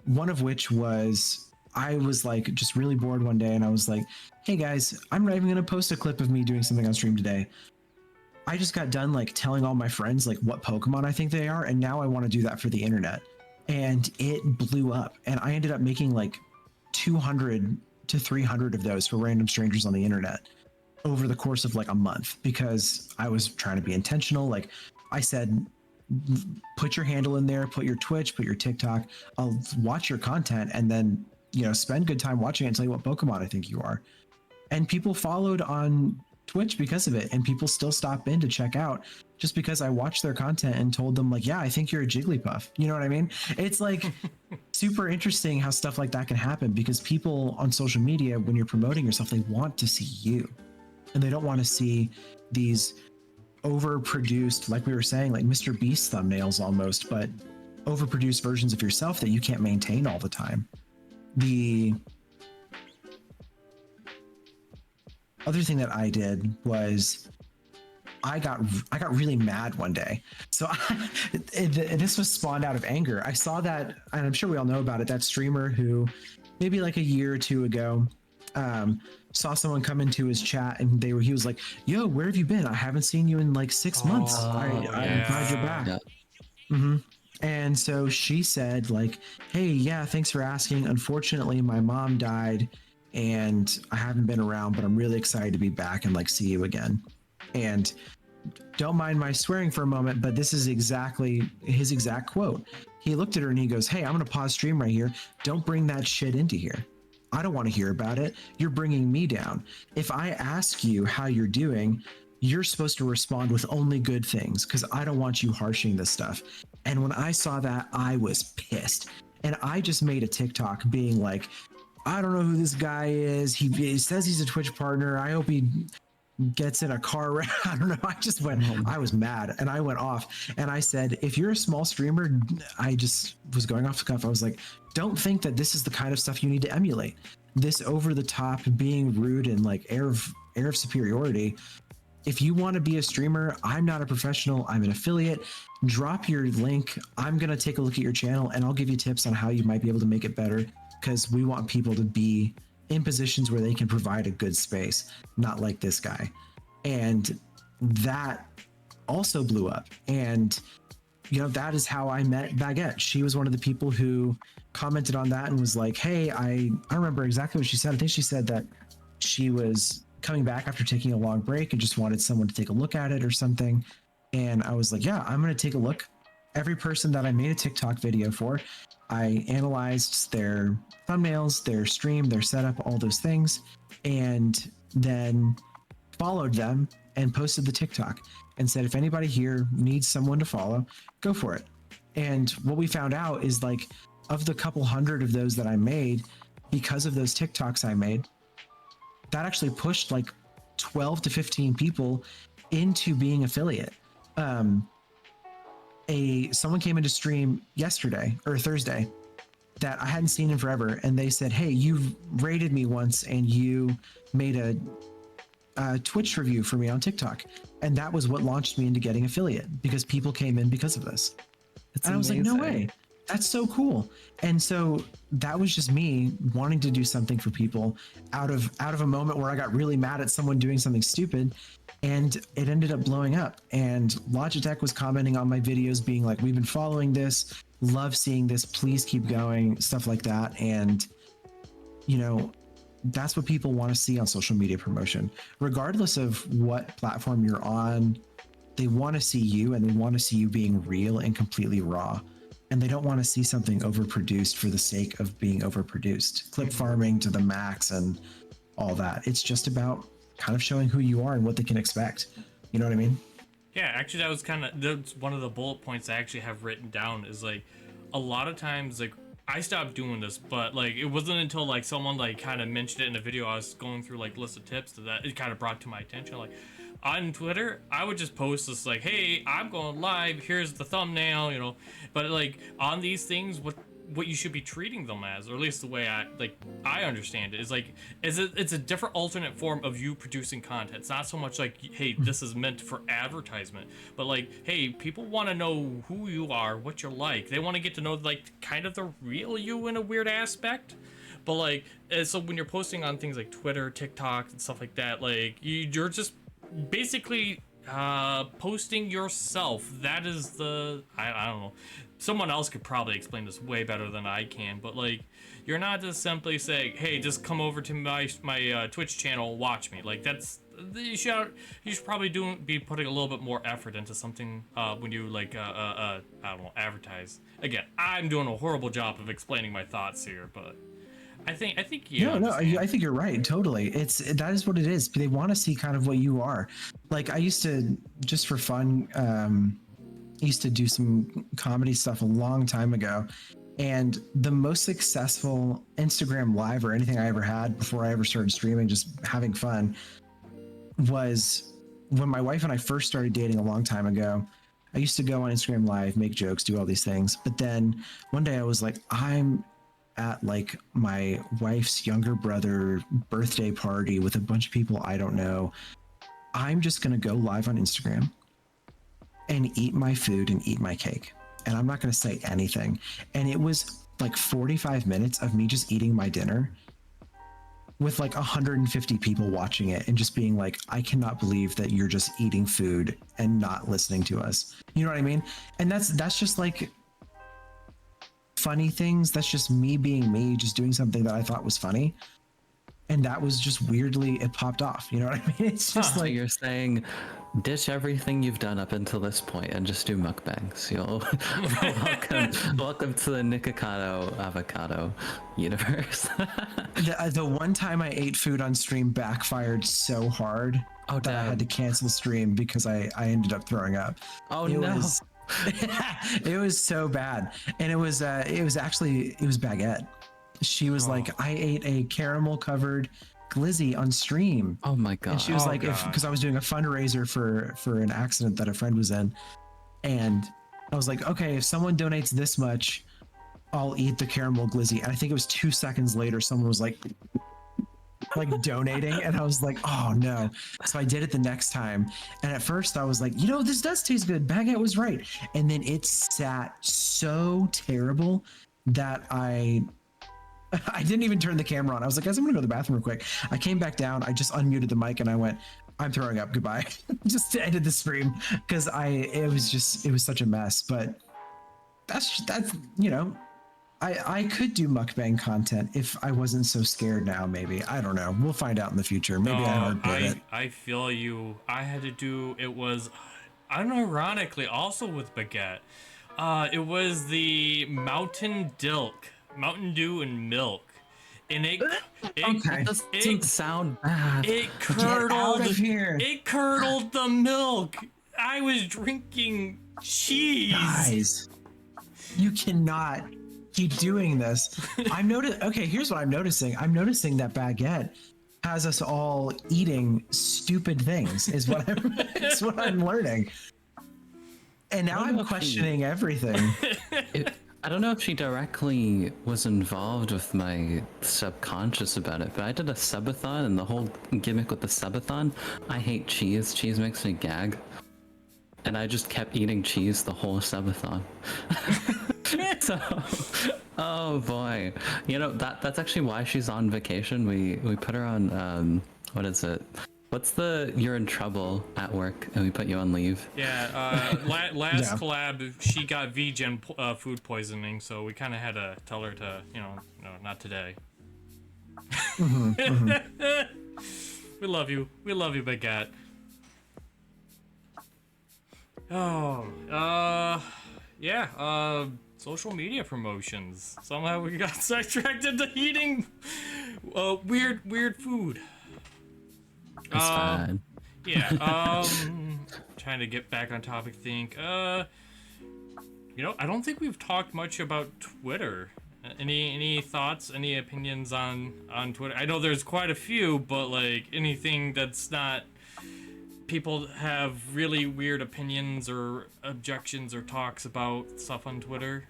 One of which was, I was like just really bored one day and I was like, hey guys, I'm not even going to post a clip of me doing something on stream today. I just got done like telling all my friends like what Pokemon I think they are, and now I want to do that for the internet. And it blew up, and I ended up making like 200 to 300 of those for random strangers on the internet over the course of like a month, because I was trying to be intentional. Like I said, put your handle in there, put your Twitch, put your TikTok, I'll watch your content, and then spend good time watching it and tell you what Pokemon I think you are. And people followed on Twitch because of it, and people still stop in to check out just because I watched their content and told them like, yeah, I think you're a Jigglypuff. You know what I mean? It's like super interesting how stuff like that can happen, because people on social media, when you're promoting yourself, they want to see you, and they don't want to see these overproduced, like we were saying, like Mr. Beast thumbnails almost, but overproduced versions of yourself that you can't maintain all the time. The other thing that I did was I got really mad one day. So this was spawned out of anger. I saw that, and I'm sure we all know about it, that streamer who maybe like a year or 2 ago saw someone come into his chat, and he was like, yo, where have you been? I haven't seen you in like 6 months. I'm glad you're back. Yeah. Mm-hmm. And so she said like, hey, yeah, thanks for asking. Unfortunately, my mom died and I haven't been around, but I'm really excited to be back and like see you again. And don't mind my swearing for a moment, but this is exactly his exact quote. He looked at her and he goes, hey, I'm going to pause stream right here. Don't bring that shit into here. I don't want to hear about it. You're bringing me down. If I ask you how you're doing, you're supposed to respond with only good things, because I don't want you harshing this stuff. And when I saw that, I was pissed. And I just made a TikTok being like, I don't know who this guy is. He says he's a Twitch partner. I hope he gets in a car wreck. I don't know. I was mad, and I went off, and I said, if you're a small streamer, I just was going off the cuff. I was like, don't think that this is the kind of stuff you need to emulate. This over the top, being rude and like air of superiority. If you want to be a streamer, I'm not a professional. I'm an affiliate. Drop your link. I'm going to take a look at your channel, and I'll give you tips on how you might be able to make it better, because we want people to be in positions where they can provide a good space, not like this guy. And that also blew up. And that is how I met Baguette. She was one of the people who commented on that and was like, hey, I don't remember exactly what she said. I think she said that she was coming back after taking a long break and just wanted someone to take a look at it or something. And I was like, yeah, I'm going to take a look. Every person that I made a TikTok video for, I analyzed their thumbnails, their stream, their setup, all those things, and then followed them and posted the TikTok and said, if anybody here needs someone to follow, go for it. And what we found out is like, of the couple hundred of those that I made, because of those TikToks I made, that actually pushed like 12 to 15 people into being affiliate. Someone came into stream yesterday or Thursday that I hadn't seen in forever, and they said, hey, you rated me once and you made a Twitch review for me on TikTok. And that was what launched me into getting affiliate, because people came in because of this. It's and I was like, amazing. no way. That's so cool. And so that was just me wanting to do something for people out of a moment where I got really mad at someone doing something stupid, and it ended up blowing up. And Logitech was commenting on my videos being like, we've been following this, love seeing this, please keep going, stuff like that. And that's what people want to see on social media promotion, regardless of what platform you're on. They want to see you, and they want to see you being real and completely raw. And they don't want to see something overproduced for the sake of being overproduced, clip farming to the max and all that. It's just about kind of showing who you are and what they can expect. You know what I mean? Yeah, actually, that's one of the bullet points I actually have written down, is like, a lot of times, like, I stopped doing this, but like, it wasn't until like someone like kind of mentioned it in a video I was going through, like, list of tips, that it kind of brought to my attention. Like, on Twitter, I would just post this like, hey, I'm going live, here's the thumbnail, but like, on these things, what you should be treating them as, or at least the way I understand it, is like, it's a different alternate form of you producing content. It's not so much like, hey, this is meant for advertisement, but like, hey, people want to know who you are, what you're like. They want to get to know like kind of the real you in a weird aspect. But like, so when you're posting on things like Twitter, TikTok, and stuff like that, like, you're just basically posting yourself. That is I don't know, someone else could probably explain this way better than I can, but like, you're not just simply saying, hey, just come over to my Twitch channel, watch me. Like, that's, you should probably be putting a little bit more effort into something when you like I don't know, advertise. Again, I'm doing a horrible job of explaining my thoughts here, but I think you understand. I think you're right. Totally. That is what it is. They want to see kind of what you are. Like, I used to, just for fun, used to do some comedy stuff a long time ago. And the most successful Instagram live or anything I ever had before I ever started streaming, just having fun, was when my wife and I first started dating a long time ago. I used to go on Instagram live, make jokes, do all these things. But then one day I was like, I'm at like my wife's younger brother birthday party with a bunch of people I don't know. I'm just going to go live on Instagram and eat my food and eat my cake. And I'm not going to say anything. And it was like 45 minutes of me just eating my dinner with like 150 people watching it and just being like, I cannot believe that you're just eating food and not listening to us. You know what I mean? And that's just like funny things. That's just me being me, just doing something that I thought was funny. And that was just weirdly, it popped off. You know what I mean? It's just like, you're saying, ditch everything you've done up until this point and just do mukbangs. Welcome to the Nikocado avocado universe. the one time I ate food on stream backfired so hard that I had to cancel stream because I ended up throwing up. Oh, It was so bad. And it was Baguette. She was like, I ate a caramel covered glizzy on stream. Oh my god. And she was because I was doing a fundraiser for an accident that a friend was in. And I was like, okay, if someone donates this much, I'll eat the caramel glizzy. And I think it was 2 seconds later, someone was like donating, and I was like, oh no. So I did it the next time, and at first I was like, this does taste good. Baguette was right. And then it sat so terrible that I didn't even turn the camera on. I was like, guys, I'm gonna go to the bathroom real quick. I came back down, I just unmuted the mic, and I went, I'm throwing up. Goodbye. Just ended the stream because it was such a mess. But that's you know, I could do mukbang content if I wasn't so scared now. Maybe I don't know. We'll find out in the future. Maybe I hard it. I feel you. I had to do it was, unironically also with Baguette. It was the Mountain Dew and milk. And it doesn't sound bad. It Get out of here. It curdled the milk. I was drinking cheese. Guys, you cannot keep doing this. Okay, here's what I'm noticing. I'm noticing that Baguette has us all eating stupid things. Is what I'm learning. And now I'm questioning everything. I don't know if she directly was involved with my subconscious about it, but I did a subathon, and the whole gimmick with the subathon, I hate cheese. Cheese makes me gag. And I just kept eating cheese the whole subathon. So, oh boy. You know, that's actually why she's on vacation. We put her on, what is it? What's you're in trouble at work and we put you on leave? Yeah, last collab, she got vegan food poisoning, so we kind of had to tell her to, no, not today. We love you, Baguette. Oh, yeah, social media promotions. Somehow we got sidetracked into eating weird food. It's fine. Yeah, trying to get back on topic, I don't think we've talked much about Twitter. Any thoughts, any opinions on Twitter? I know there's quite a few, but like anything that's not, people have really weird opinions or objections or talks about stuff on Twitter.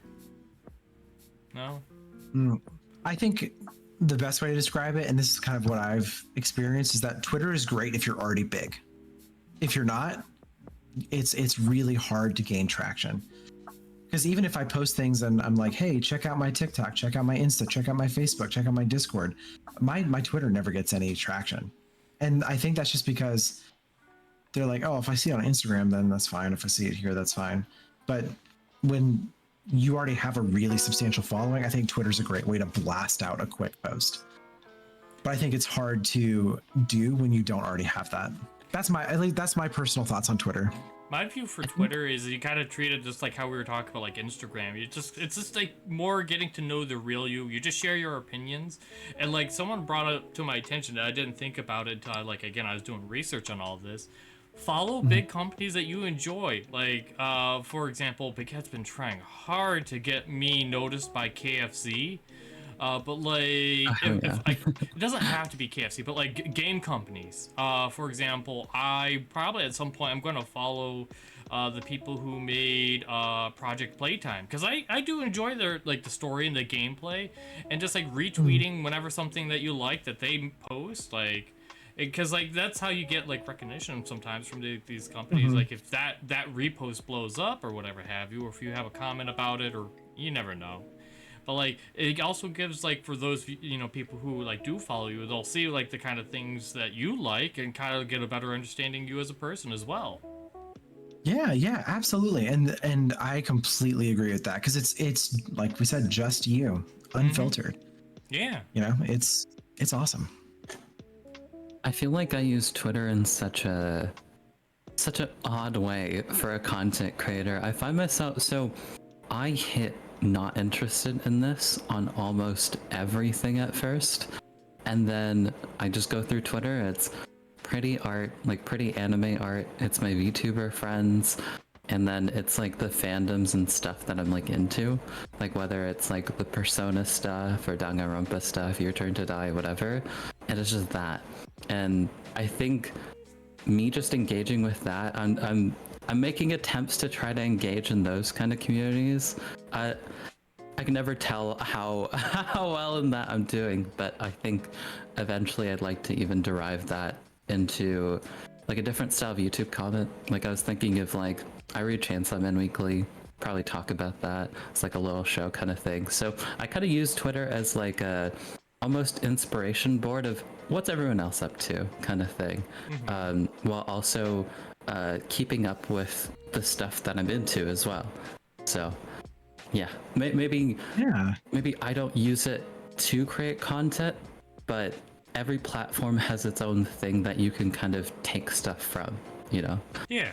No? I think the best way to describe it, and this is kind of what I've experienced, is that Twitter is great if you're already big. If you're not, it's really hard to gain traction. Because even if I post things and I'm like, hey, check out my TikTok, check out my Insta, check out my Facebook, check out my Discord, my Twitter never gets any traction. And I think that's just because they're like, oh, if I see it on Instagram, then that's fine. If I see it here, that's fine. But when you already have a really substantial following, I think Twitter's a great way to blast out a quick post. But I think it's hard to do when you don't already have that. That's my personal thoughts on Twitter. My view for Twitter is you kind of treat it just like how we were talking about like Instagram. It's just like more getting to know the real you. You just share your opinions. And like someone brought it to my attention that I didn't think about it until I was doing research on all of this. Follow big companies that you enjoy. Like, for example, Baguette's been trying hard to get me noticed by KFC. But like, it doesn't have to be KFC, but like game companies. For example, I probably at some point I'm going to follow the people who made Project Playtime, because I do enjoy their the story and the gameplay, and just like retweeting whenever something that you like that they post, like. Because like that's how you get like recognition sometimes from these companies. Like if that repost blows up or whatever have you, or if you have a comment about it, or you never know. But like it also gives like for those people who like do follow you, they'll see like the kind of things that you like and kind of get a better understanding of you as a person as well. Yeah, absolutely, and I completely agree with that, because it's like we said, just you, unfiltered. Yeah, it's awesome. I feel like I use Twitter in such an odd way for a content creator. I find myself, so I hit not interested in this on almost everything at first, and then I just go through Twitter. It's pretty art, like pretty anime art. It's my VTuber friends, and then it's like the fandoms and stuff that I'm like into, like whether it's like the Persona stuff or Danganronpa stuff, Your Turn to Die, whatever. And it's just that. And I think me just engaging with that, I'm making attempts to try to engage in those kind of communities. I can never tell how well in that I'm doing, but I think eventually I'd like to even derive that into like a different style of YouTube comment. Like I was thinking of like, I read Chainsaw Man Weekly, probably talk about that. It's like a little show kind of thing. So I kind of use Twitter as like a almost inspiration board of what's everyone else up to kind of thing, while also keeping up with the stuff that I'm into as well. So yeah, maybe I don't use it to create content, but every platform has its own thing that you can kind of take stuff from, you know? Yeah.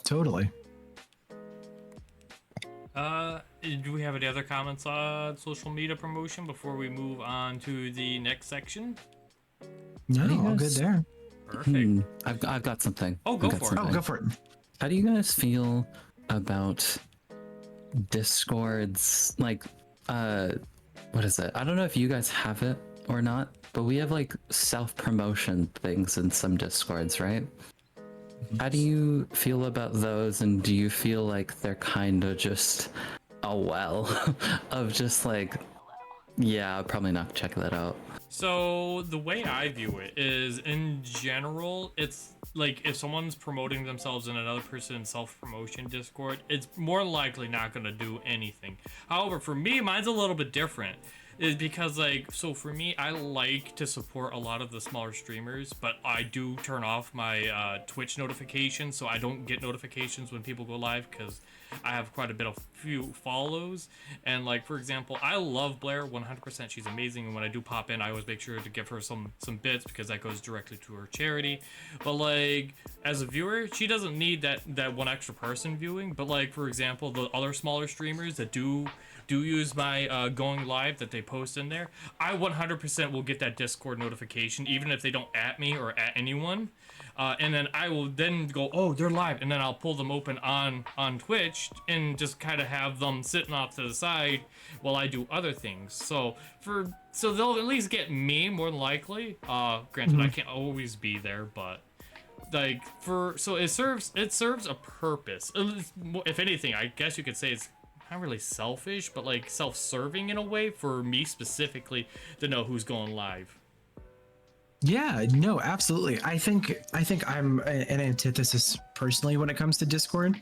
Totally. Do we have any other comments on social media promotion before we move on to the next section? No, all good there. Perfect. I've got something. Oh, go for it. Oh, go for it. How do you guys feel about Discord's, like, what is it? I don't know if you guys have it or not, but we have like self-promotion things in some Discords, right? How do you feel about those, and do you feel like they're kind of just a well of just like, yeah, probably not check that out? So the way I view it is, in general, it's like if someone's promoting themselves in another person's self-promotion Discord, it's more likely not going to do anything. However, for me, mine's a little bit different. Is because, like, so for me, I like to support a lot of the smaller streamers, but I do turn off my Twitch notifications, so I don't get notifications when people go live, because I have quite a bit of few follows. And, like, for example, I love Blair 100%. She's amazing, and when I do pop in, I always make sure to give her some bits, because that goes directly to her charity. But, like, as a viewer, she doesn't need that one extra person viewing. But, like, for example, the other smaller streamers that do use my going live that they post in there, I 100% will get that Discord notification, even if they don't at me or at anyone. And then I will then go, oh, they're live, and then I'll pull them open on Twitch and just kind of have them sitting off to the side while I do other things. So they'll at least get me more than likely. Granted, I can't always be there, but like so it serves a purpose. If anything, I guess you could say it's not really selfish, but like self-serving in a way for me specifically to know who's going live. Yeah, no, absolutely. I think I'm an antithesis personally when it comes to Discord.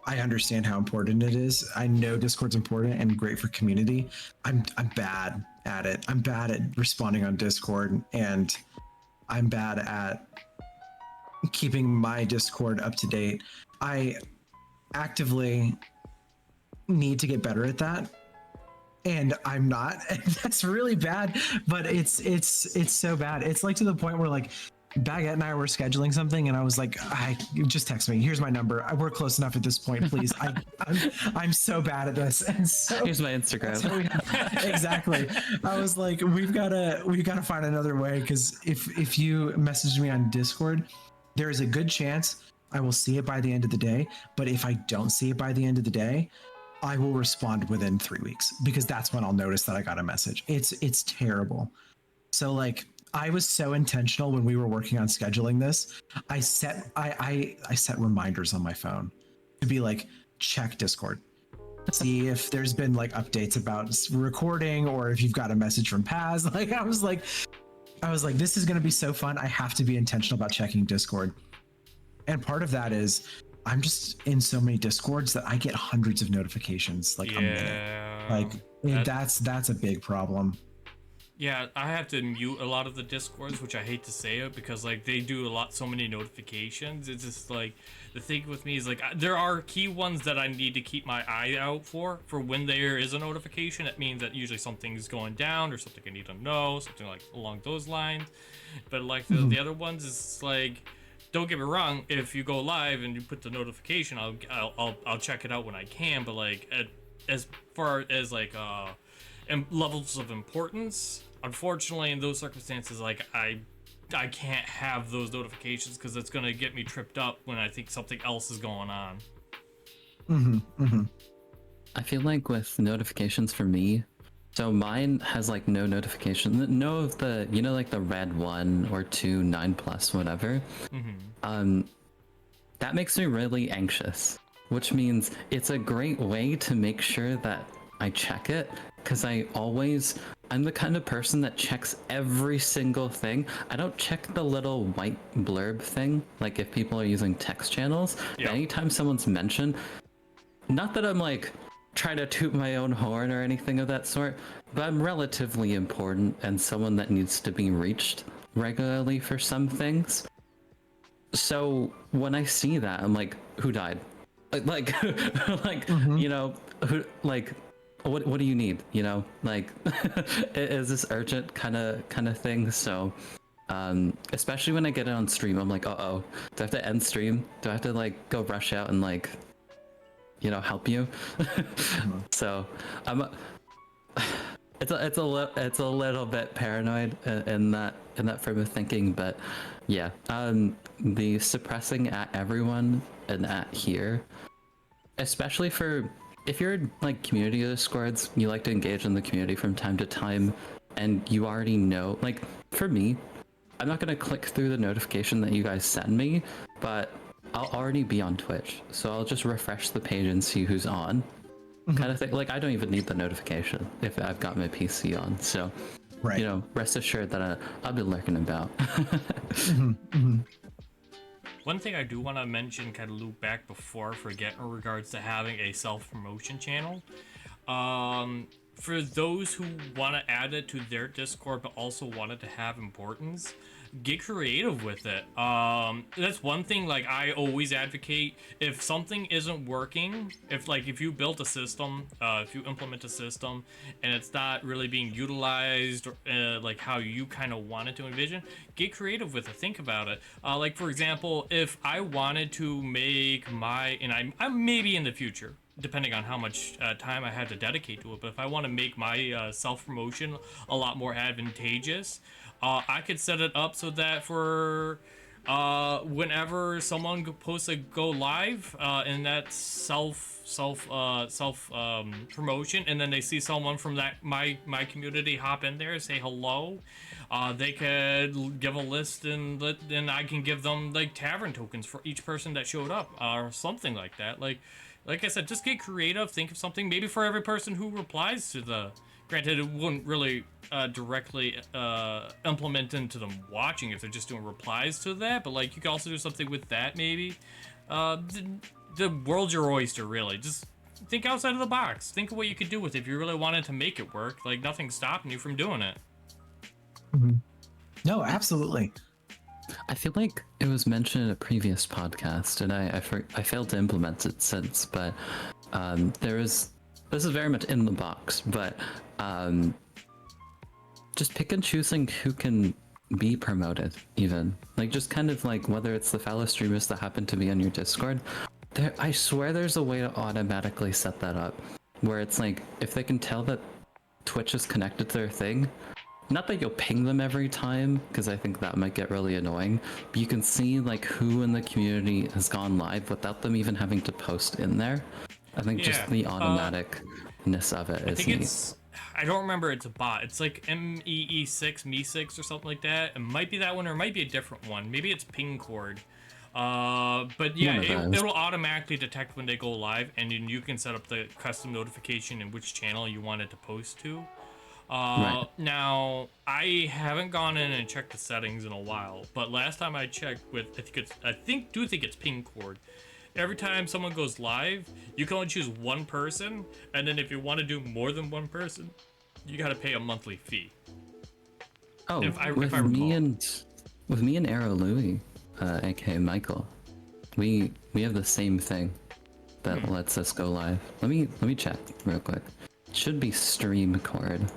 I understand how important it is. I know Discord's important and great for community. I'm bad at it. I'm bad at responding on Discord, and I'm bad at keeping my Discord up to date. I actively need to get better at that, and I'm not. That's really bad, but it's so bad. It's like to the point where like Baguette and I were scheduling something, and I was like, you just text me, here's my number, we're close enough at this point, please. I'm so bad at this. And so here's my Instagram. Exactly. I was like, we've got to find another way, because if you message me on Discord, there is a good chance I will see it by the end of the day. But if I don't see it by the end of the day, I will respond within 3 weeks, because that's when I'll notice that I got a message. It's terrible. So like, I was so intentional when we were working on scheduling this. I set reminders on my phone to be like, check Discord, see if there's been like updates about recording, or if you've got a message from Paz. Like I was like, this is going to be so fun. I have to be intentional about checking Discord. And part of that is I'm just in so many Discords that I get hundreds of notifications like a minute. Like that's a big problem. Yeah, I have to mute a lot of the Discords, which I hate to say it, because like they do so many notifications. It's just like, the thing with me is like, there are key ones that I need to keep my eye out for when there is a notification. It means that usually something's going down or something I need to know, something like along those lines. But like the other ones, is like, don't get me wrong, if you go live and you put the notification, I'll check it out when I can. But like as far as like levels of importance, unfortunately in those circumstances, like I can't have those notifications, because it's gonna get me tripped up when I think something else is going on. I feel like with notifications for me, so mine has like no notification, no of the, you know, like the red 1 or 2, 9+, whatever. That makes me really anxious, which means it's a great way to make sure that I check it, because I'm the kind of person that checks every single thing. I don't check the little white blurb thing, like if people are using text channels. Yeah. Anytime someone's mentioned, not that I'm like, try to toot my own horn or anything of that sort, but I'm relatively important and someone that needs to be reached regularly for some things. So when I see that, I'm like, who died? Like, like, you know, who, like, what do you need? You know, like, is this urgent kind of thing? So, especially when I get it on stream, I'm like, uh-oh, do I have to end stream? Do I have to like go rush out and like, you know, help you? So I'm it's a little bit paranoid in that frame of thinking, but yeah, the suppressing at everyone and at here, especially for if you're like community discords, you like to engage in the community from time to time, and you already know, like for me, I'm not gonna click through the notification that you guys send me, but I'll already be on Twitch, so I'll just refresh the page and see who's on, kind of thing. Like I don't even need the notification if I've got my PC on. So, Right. you know, rest assured that I'll be lurking about. One thing I do want to mention, kind of loop back before I forget, in regards to having a self-promotion channel. For those who want to add it to their Discord but also want it to have importance, get creative with it. That's one thing, like, I always advocate. If something isn't working, if you built a system, if you implement a system and it's not really being utilized like how you kind of want it to envision, get creative with it. Think about it. Like, for example, if I wanted to make my, and I'm maybe in the future, depending on how much time I had to dedicate to it, but if I want to make my self-promotion a lot more advantageous, I could set it up so that for whenever someone posts a go live in that self promotion, and then they see someone from that my community hop in there, say hello, they could give a list, and then I can give them like tavern tokens for each person that showed up or something like that. Like I said, just get creative. Think of something maybe for every person who replies to the. Granted, it wouldn't really directly implement into them watching if they're just doing replies to that, but like you could also do something with that maybe. The world's your oyster, really. Just think outside of the box. Think of what you could do with it if you really wanted to make it work. Like, nothing's stopping you from doing it. No, absolutely. I feel like it was mentioned in a previous podcast, and I failed to implement it since, but this is very much in the box, but just pick and choosing who can be promoted, even. Like, just kind of like whether it's the fellow streamers that happen to be on your Discord. I swear there's a way to automatically set that up, where it's like, if they can tell that Twitch is connected to their thing, not that you'll ping them every time, because I think that might get really annoying, but you can see like who in the community has gone live without them even having to post in there. I think just the automaticness of it is neat. I don't remember, it's a bot. It's like MEE6, Me6 or something like that. It might be that one, or it might be a different one. Maybe it's Pingcord. But yeah, it'll automatically detect when they go live, and then you can set up the custom notification and which channel you want it to post to. Right. Now, I haven't gone in and checked the settings in a while, but last time I checked with, I think it's Pingcord. Every time someone goes live, you can only choose one person, and then if you want to do more than one person, you got to pay a monthly fee. Oh, if I with me and Arrow Louie, aka Michael, we have the same thing that lets us go live. Let me check real quick. It should be StreamCord.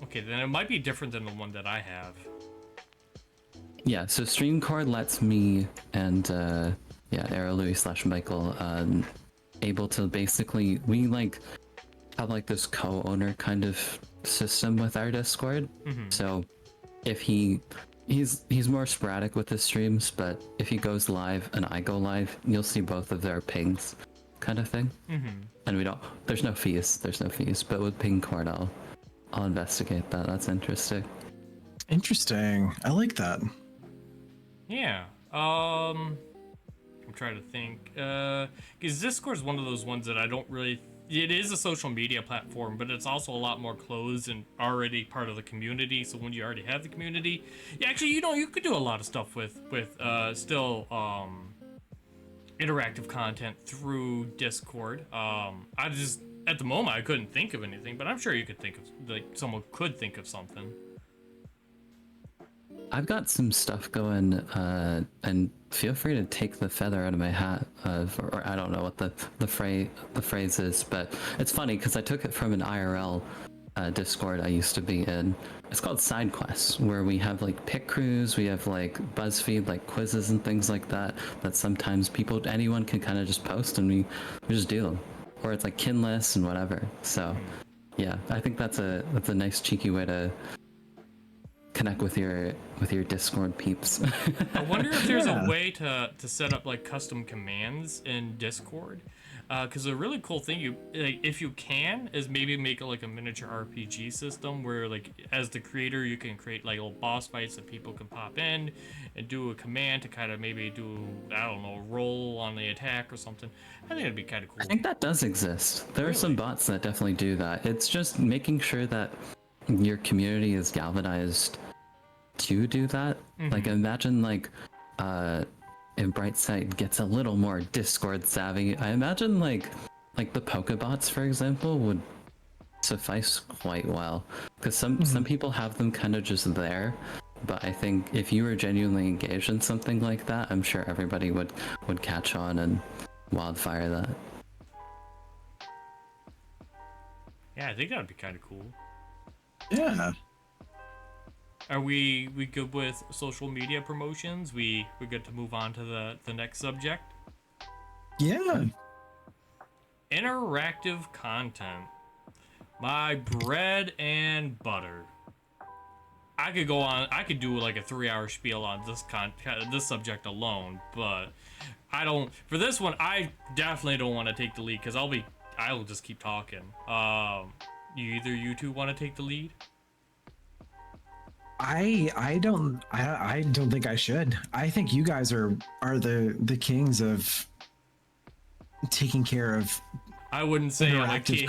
Okay, then it might be different than the one that I have. Yeah, so StreamCord lets me and Arrow Louie / Michael able to basically, we like have like this co-owner kind of system with our Discord. So if he's more sporadic with his streams, but if he goes live and I go live, you'll see both of their pings, kind of thing. And there's no fees, but with Pingcord I'll investigate that. That's interesting. I like that. Yeah. I'm trying to think. Because Discord is one of those ones that I don't really. It is a social media platform, but it's also a lot more closed and already part of the community. So when you already have the community, actually, you could do a lot of stuff with still interactive content through Discord. at the moment I couldn't think of anything, but I'm sure you could think of, like, someone could think of something. I've got some stuff going, and feel free to take the feather out of my hat, or I don't know what the phrase is, but it's funny because I took it from an IRL Discord I used to be in. It's called Side Quests, where we have like pick crews, we have like BuzzFeed like quizzes and things like that. That sometimes anyone can kind of just post, and we just do them, or it's like kin lists and whatever. So, yeah, I think that's a nice cheeky way to connect with your Discord peeps. I wonder if there's a way to set up like custom commands in Discord, because a really cool thing if you can is maybe make like a miniature RPG system where like as the creator you can create like little boss fights that people can pop in and do a command to kind of maybe do, I don't know, roll on the attack or something. I think it'd be kind of cool. I think that does exist. There are some bots that definitely do that. It's just making sure that your community is galvanized to do that. Like imagine like if Brightside gets a little more Discord savvy, I imagine like the Pokebots, for example, would suffice quite well, because some people have them kind of just there, but I think if you were genuinely engaged in something like that, I'm sure everybody would catch on and wildfire that. Yeah, I think that would be kind of cool. Yeah. Are we good with social media promotions? We good to move on to the next subject? Yeah. Interactive content. My bread and butter. I could do like a 3-hour spiel on this subject alone, but for this one, I definitely don't want to take the lead because I'll just keep talking. You two want to take the lead? I don't think I should. I think you guys are the kings of taking care of. I wouldn't say I'm a king.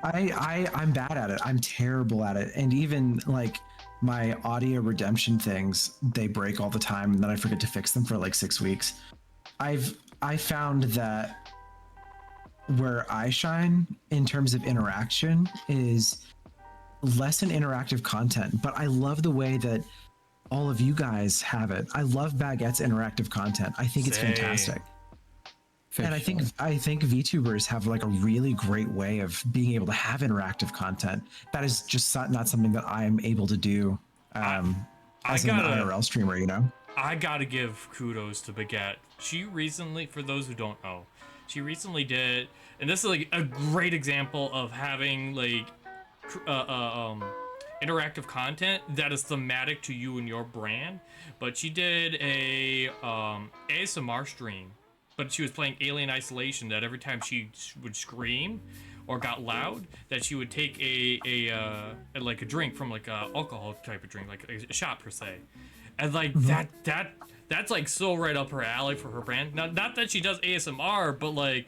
I'm bad at it. I'm terrible at it. And even like my audio redemption things, they break all the time, and then I forget to fix them for like 6 weeks. I found that where I shine in terms of interaction is less in interactive content, but I love the way that all of you guys have it. I love Baguette's interactive content. I think it's fantastic. And I think VTubers have like a really great way of being able to have interactive content. That is just not something that I am able to do as an IRL streamer, you know? I gotta give kudos to Baguette. She recently, for those who don't know, she recently did, and this is like a great example of having like interactive content that is thematic to you and your brand. But she did a ASMR stream, but she was playing Alien Isolation, that every time she would scream or got loud, that she would take a drink from like a alcohol type of drink, like a shot per se, and like that's like so right up her alley for her brand. Not that she does ASMR, but like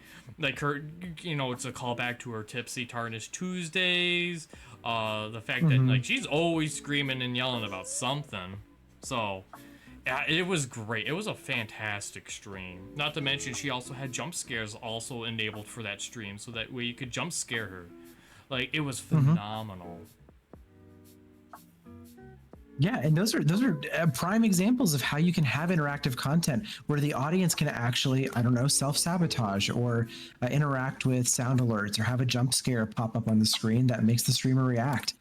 her, you know, it's a callback to her Tipsy Tarnished Tuesdays. The fact that like she's always screaming and yelling about something. So yeah, it was great. It was a fantastic stream. Not to mention she also had jump scares also enabled for that stream, so that way you could jump scare her. Like, it was phenomenal. Yeah, and those are prime examples of how you can have interactive content where the audience can actually, I don't know, self-sabotage or interact with sound alerts or have a jump scare pop up on the screen that makes the streamer react.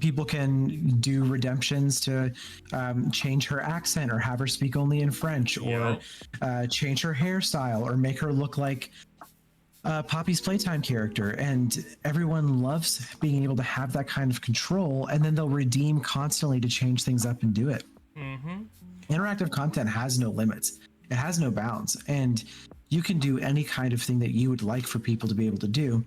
People can do redemptions to change her accent or have her speak only in French, or change her hairstyle or make her look like Poppy's Playtime character, and everyone loves being able to have that kind of control, and then they'll redeem constantly to change things up and do it. Interactive content has no limits. It has no bounds, and you can do any kind of thing that you would like for people to be able to do.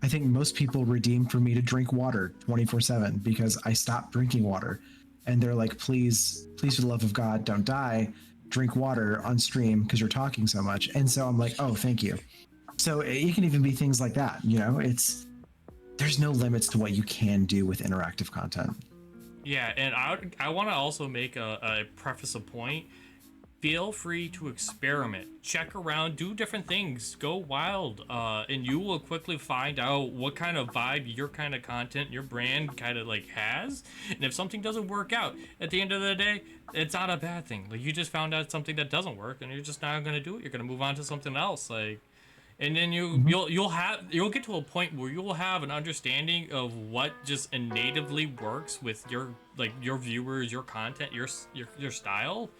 I think most people redeem for me to drink water 24/7 because I stopped drinking water, and they're like, please for the love of God, don't die, drink water on stream because you're talking so much. And so I'm like, oh, thank you. So it can even be things like that, you know. There's no limits to what you can do with interactive content. Yeah, and I want to also make a preface a point. feel free to experiment, check around, do different things, go wild, and you will quickly find out what kind of vibe your kind of content, your brand kind of like has. And if something doesn't work out, at the end of the day, it's not a bad thing. Like, you just found out something that doesn't work, and you're just not gonna do it. You're gonna move on to something else. Like, and then you'll get to a point where you'll have an understanding of what just natively works with your viewers, your content, your style,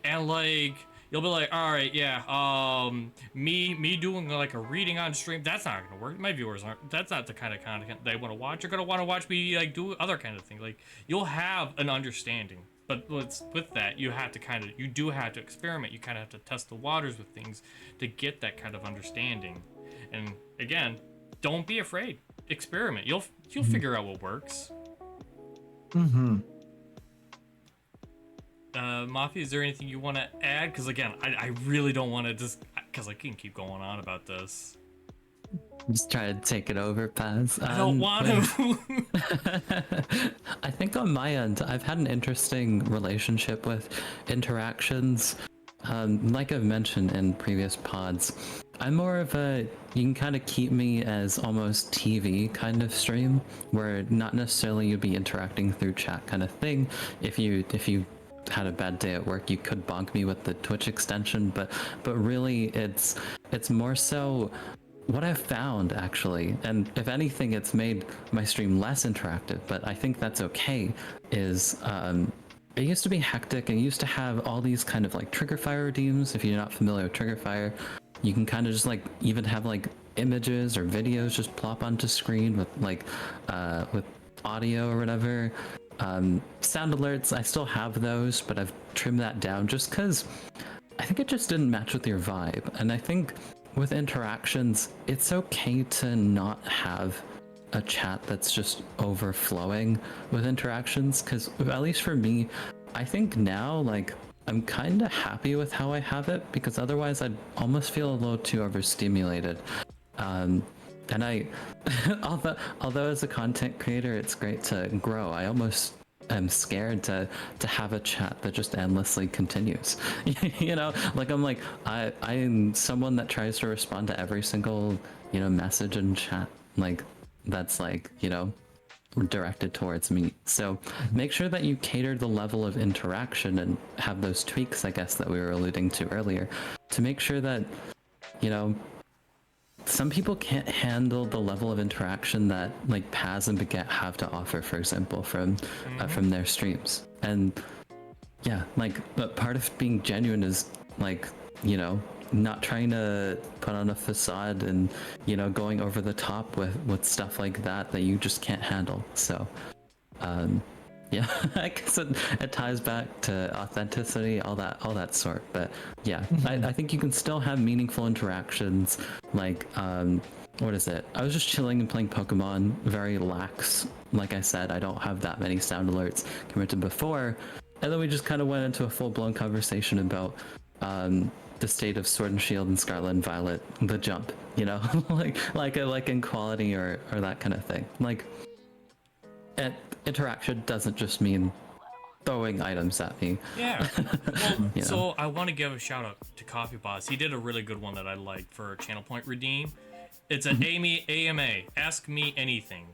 and like you'll be like, all right, yeah, me doing like a reading on stream, that's not gonna work. My viewers aren't. That's not the kind of content they want to watch. They're gonna want to watch me like do other kind of thing. Like, you'll have an understanding. But with that, you do have to experiment. You kind of have to test the waters with things to get that kind of understanding. And again, don't be afraid. Experiment. You'll figure out what works. Mafia, is there anything you want to add? Because again, I really don't want to just, because I can keep going on about this. Just try to take it over, Paz. I don't want to. I think on my end, I've had an interesting relationship with interactions. Like I've mentioned in previous pods, I'm more of you can kind of keep me as almost TV kind of stream, where not necessarily you'd be interacting through chat kind of thing. If you had a bad day at work, you could bonk me with the Twitch extension, but really it's more so what I've found, actually, and if anything, it's made my stream less interactive, but I think that's okay, is it used to be hectic. I used to have all these kind of like trigger fire redeems. If you're not familiar with trigger fire, you can kind of just like even have like images or videos just plop onto screen with like with audio or whatever. Sound alerts, I still have those, but I've trimmed that down just because I think it just didn't match with your vibe. And I think with interactions, it's okay to not have a chat that's just overflowing with interactions, because at least for me, I think now, like, I'm kind of happy with how I have it, because otherwise I'd almost feel a little too overstimulated. And I, although as a content creator, it's great to grow, I almost am scared to have a chat that just endlessly continues. You know, like I'm someone that tries to respond to every single, message and chat, like that's like, directed towards me. So make sure that you cater the level of interaction and have those tweaks, I guess, that we were alluding to earlier, to make sure that, some people can't handle the level of interaction that like Paz and Baguette have to offer, for example, from their streams. And yeah, like, but part of being genuine is like, not trying to put on a facade and, going over the top with stuff like that you just can't handle. So, yeah, I guess it ties back to authenticity, all that sort. But yeah, I think you can still have meaningful interactions. Like, what is it? I was just chilling and playing Pokemon, very lax. Like I said, I don't have that many sound alerts compared to before. And then we just kind of went into a full-blown conversation about the state of Sword and Shield and Scarlet and Violet, the jump, like in quality or that kind of thing. Like, interaction doesn't just mean throwing items at me. Yeah. Well, so I want to give a shout out to Coffee Boss. He did a really good one that I liked for Channel Point Redeem. It's an AMA, Ask Me Anything.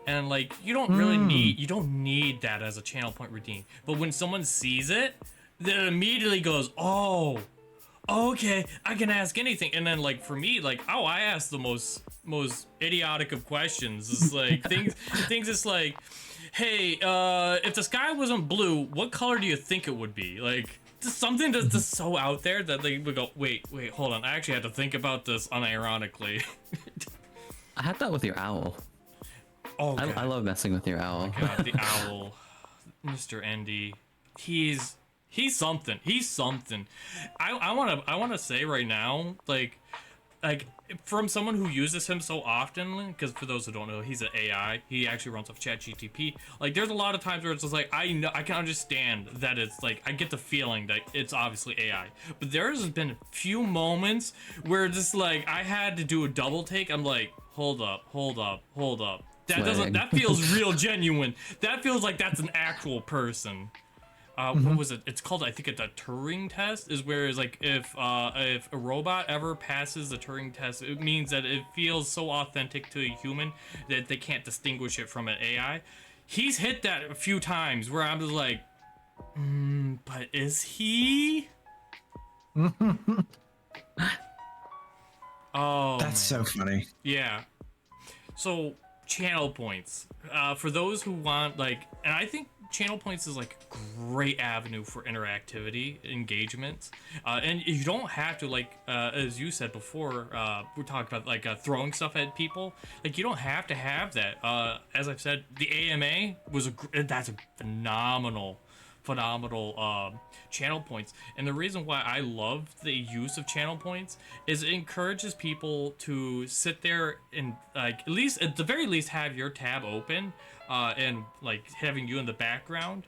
And like, you don't really need that as a Channel Point Redeem. But when someone sees it, then immediately goes, oh, okay, I can ask anything. And then like for me, like, oh, I ask the most idiotic of questions. It's like things it's like, hey, if the sky wasn't blue, what color do you think it would be? Like, just something that's just so out there that they would go, wait, hold on, I actually had to think about this unironically. I had that with your owl. Oh, I love messing with your owl. Oh God, the owl, Mr. Endy, he's something. He's something. I wanna say right now, like from someone who uses him so often, because for those who don't know, he's an AI. He actually runs off ChatGPT. Like, there's a lot of times where it's just like, I know, I can understand that it's like, I get the feeling that it's obviously AI. But there's been a few moments where just like, I had to do a double take. I'm like, hold up. That feels real genuine. That feels like that's an actual person. what was it? It's called, I think it's a Turing test, is where it's like if a robot ever passes the Turing test, it means that it feels so authentic to a human that they can't distinguish it from an AI. He's hit that a few times where I'm just like, but is he? Oh, That's so funny. yeah. So channel points, for those who want, like, and I think channel points is like a great avenue for interactivity, engagement, and you don't have to, like, as you said before, we talked about like throwing stuff at people. Like, you don't have to have that. As I've said, the AMA was that's a phenomenal channel points, and the reason why I love the use of channel points is it encourages people to sit there and, like, at the very least have your tab open, and like having you in the background,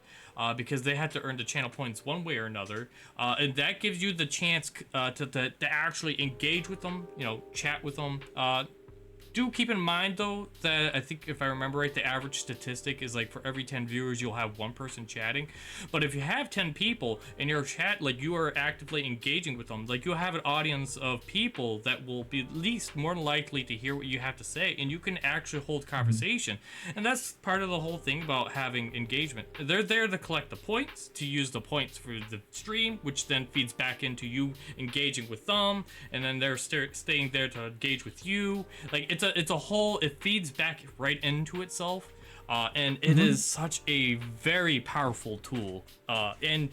because they have to earn the channel points one way or another, and that gives you the chance to actually engage with them, chat with them. Do keep in mind, though, that I think, if I remember right, the average statistic is like for every 10 viewers, you'll have one person chatting. But if you have 10 people in your chat, like, you are actively engaging with them, like, you'll have an audience of people that will be at least more likely to hear what you have to say, and you can actually hold conversation. And that's part of the whole thing about having engagement. They're there to collect the points, to use the points for the stream, which then feeds back into you engaging with them, and then they're staying there to engage with you. Like, it's a whole, it feeds back right into itself, and it is such a very powerful tool. And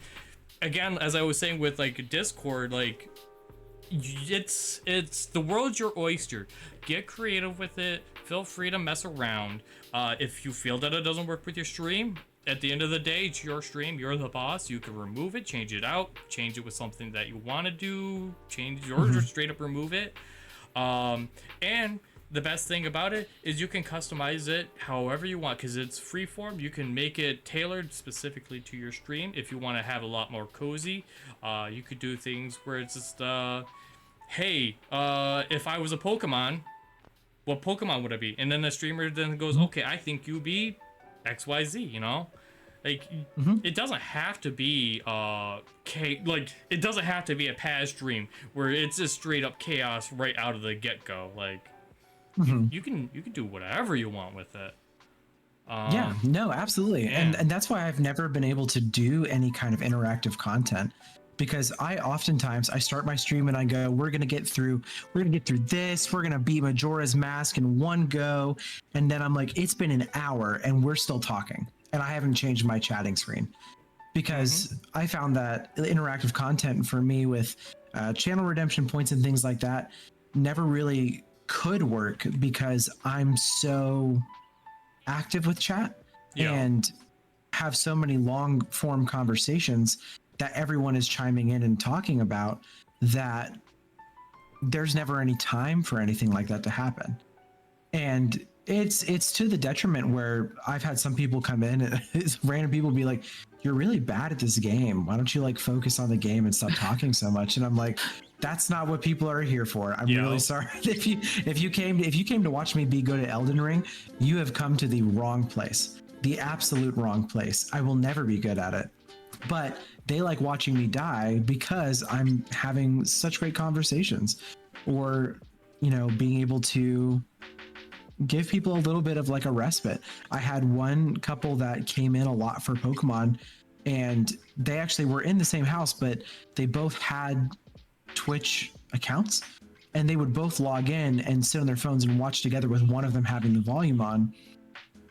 again, as I was saying with like Discord, like, it's the world's your oyster. Get creative with it. Feel free to mess around. If you feel that it doesn't work with your stream, at the end of the day, it's your stream, you're the boss. You can remove it, change it out, change it with something that you want to do, change yours, or straight up remove it. And the best thing about it is you can customize it however you want, because it's freeform. You can make it tailored specifically to your stream. If you want to have a lot more cozy, you could do things where it's just, hey, if I was a Pokemon, what Pokemon would I be? And then the streamer then goes, okay, I think you be XYZ, Like, it doesn't have to be it doesn't have to be a Paz stream where it's just straight up chaos right out of the get-go. Like, you can do whatever you want with it. Yeah, no, absolutely. Yeah. And that's why I've never been able to do any kind of interactive content, because I start my stream and I go, we're gonna get through this, we're gonna beat Majora's Mask in one go, and then I'm like, it's been an hour and we're still talking and I haven't changed my chatting screen, because I found that interactive content for me with channel redemption points and things like that never really could work, because I'm so active with chat and have so many long form conversations that everyone is chiming in and talking about, that there's never any time for anything like that to happen. And it's to the detriment where I've had some people come in and random people be like, you're really bad at this game. Why don't you like focus on the game and stop talking so much? And I'm like, that's not what people are here for. I'm really sorry. If you came to watch me be good at Elden Ring, you have come to the wrong place, the absolute wrong place. I will never be good at it. But they like watching me die because I'm having such great conversations, or, being able to give people a little bit of like a respite. I had one couple that came in a lot for Pokemon, and they actually were in the same house, but they both had Twitch accounts, and they would both log in and sit on their phones and watch together, with one of them having the volume on,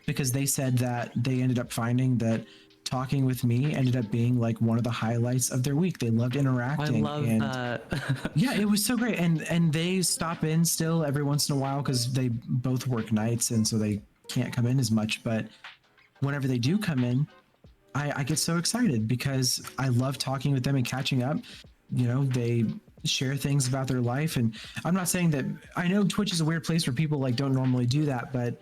because they said that they ended up finding that talking with me ended up being like one of the highlights of their week. They loved interacting. I love that. Yeah, it was so great. And they stop in still every once in a while, because they both work nights and so they can't come in as much. But whenever they do come in, I get so excited, because I love talking with them and catching up. They share things about their life. And I'm not saying that, I know Twitch is a weird place where people like don't normally do that, and